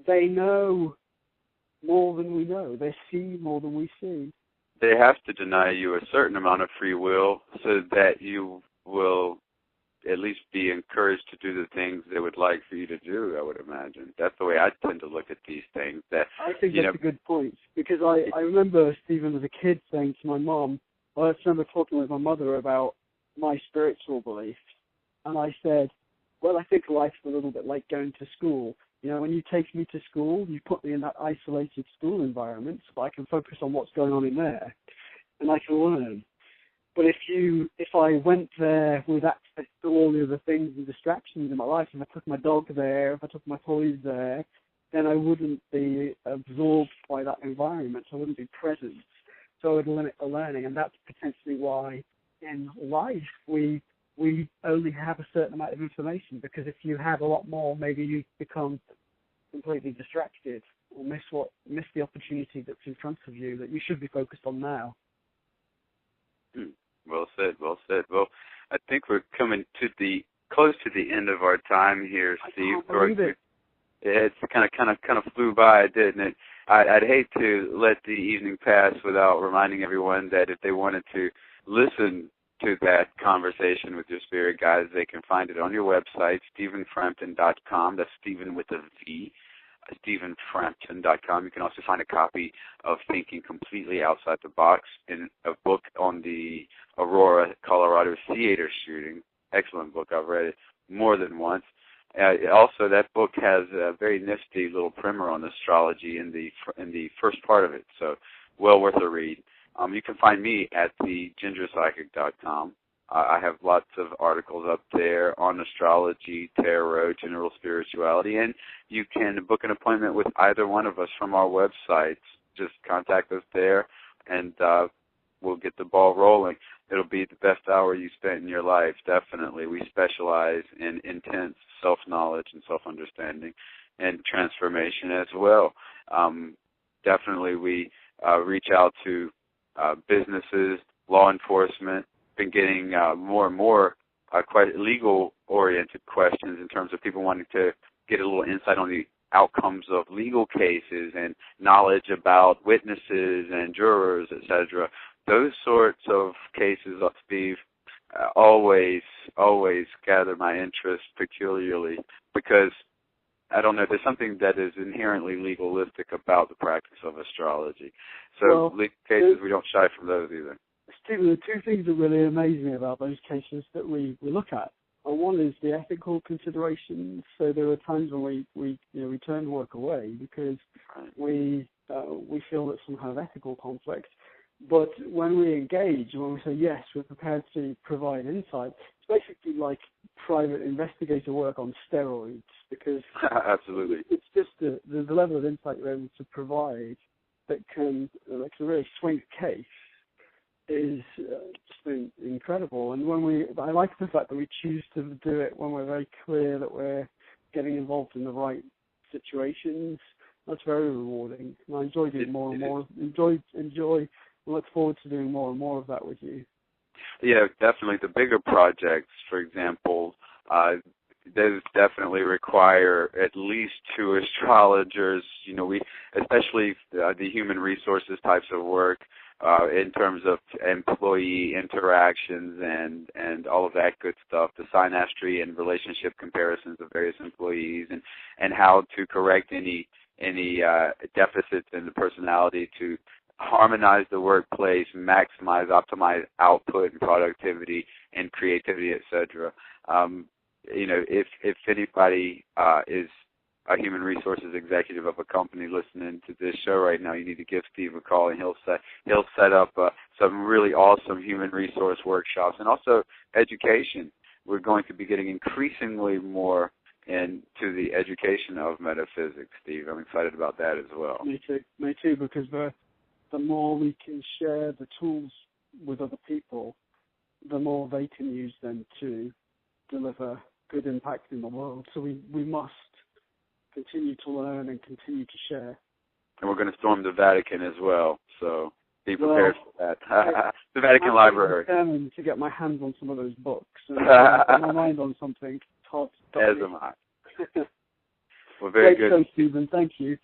they know more than we know. They see more than we see. They have to deny you a certain amount of free will so that you will at least be encouraged to do the things they would like for you to do, I would imagine. That's the way I tend to look at these things. I think that's a good point, because I remember, Stephen, as a kid saying to my mom, I remember talking with my mother about my spiritual beliefs, and I said, well, I think life's a little bit like going to school. When you take me to school, you put me in that isolated school environment so I can focus on what's going on in there, and I can learn. But if I went there with access to all the other things and distractions in my life, if I took my dog there, if I took my toys there, then I wouldn't be absorbed by that environment. I wouldn't be present. So I would limit the learning, and that's potentially why in life we only have a certain amount of information, because if you have a lot more, maybe you become completely distracted or miss the opportunity that's in front of you that you should be focused on now. Well said, well said. Well, I think we're coming close to the end of our time here, Steve. I can't believe it. It's kind of flew by, didn't it? I'd hate to let the evening pass without reminding everyone that if they wanted to listen to that conversation with your spirit guides, they can find it on your website, StephenFrampton.com. That's Stephen with a V, StephenFrampton.com. You can also find a copy of Thinking Completely Outside the Box, in a book on the Aurora, Colorado theater shooting. Excellent book. I've read it more than once. Also, that book has a very nifty little primer on astrology in the first part of it, so well worth a read. You can find me at thegingerpsychic.com. I have lots of articles up there on astrology, tarot, general spirituality, and you can book an appointment with either one of us from our websites. Just contact us there, and we'll get the ball rolling. It'll be the best hour you spent in your life, definitely. We specialize in intense self-knowledge and self-understanding and transformation as well. Definitely we reach out to businesses, law enforcement, been getting more and more quite legal-oriented questions in terms of people wanting to get a little insight on the outcomes of legal cases and knowledge about witnesses and jurors, etc. Those sorts of cases, Steve, always gather my interest peculiarly, because I don't know. There's something that is inherently legalistic about the practice of astrology. So legal cases, we don't shy from those either. Stephen, the two things that really amaze me about those cases that we look at, and one is the ethical considerations. So there are times when we turn work away because we feel that some kind of ethical conflict. But when we engage, when we say yes, we're prepared to provide insight, it's basically like private investigator work on steroids, because absolutely, it's just the level of insight we're able to provide that can really swing a case is just incredible. And I like the fact that we choose to do it when we're very clear that we're getting involved in the right situations. That's very rewarding. And I enjoy doing more and more. Enjoy. I look forward to doing more and more of that with you. Yeah, definitely. The bigger projects, for example, those definitely require at least 2 astrologers. We, especially the human resources types of work, in terms of employee interactions and all of that good stuff, the synastry and relationship comparisons of various employees, and how to correct any deficits in the personality to harmonize the workplace, optimize output and productivity and creativity, etc. If anybody is a human resources executive of a company listening to this show right now, you need to give Steve a call, and he'll set up some really awesome human resource workshops, and also education. We're going to be getting increasingly more into the education of metaphysics, Steve. I'm excited about that as well. Me too, because the more we can share the tools with other people, the more they can use them to deliver good impact in the world. So we must continue to learn and continue to share. And we're going to storm the Vatican as well, so be prepared for that. The Vatican Library. I'm determined to get my hands on some of those books and put my mind on something. As am I. Well, very good. Great show, Stephen. Thank you.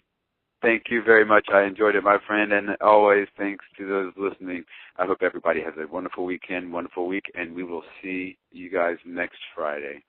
Thank you very much. I enjoyed it, my friend, and always thanks to those listening. I hope everybody has a wonderful weekend, wonderful week, and we will see you guys next Friday.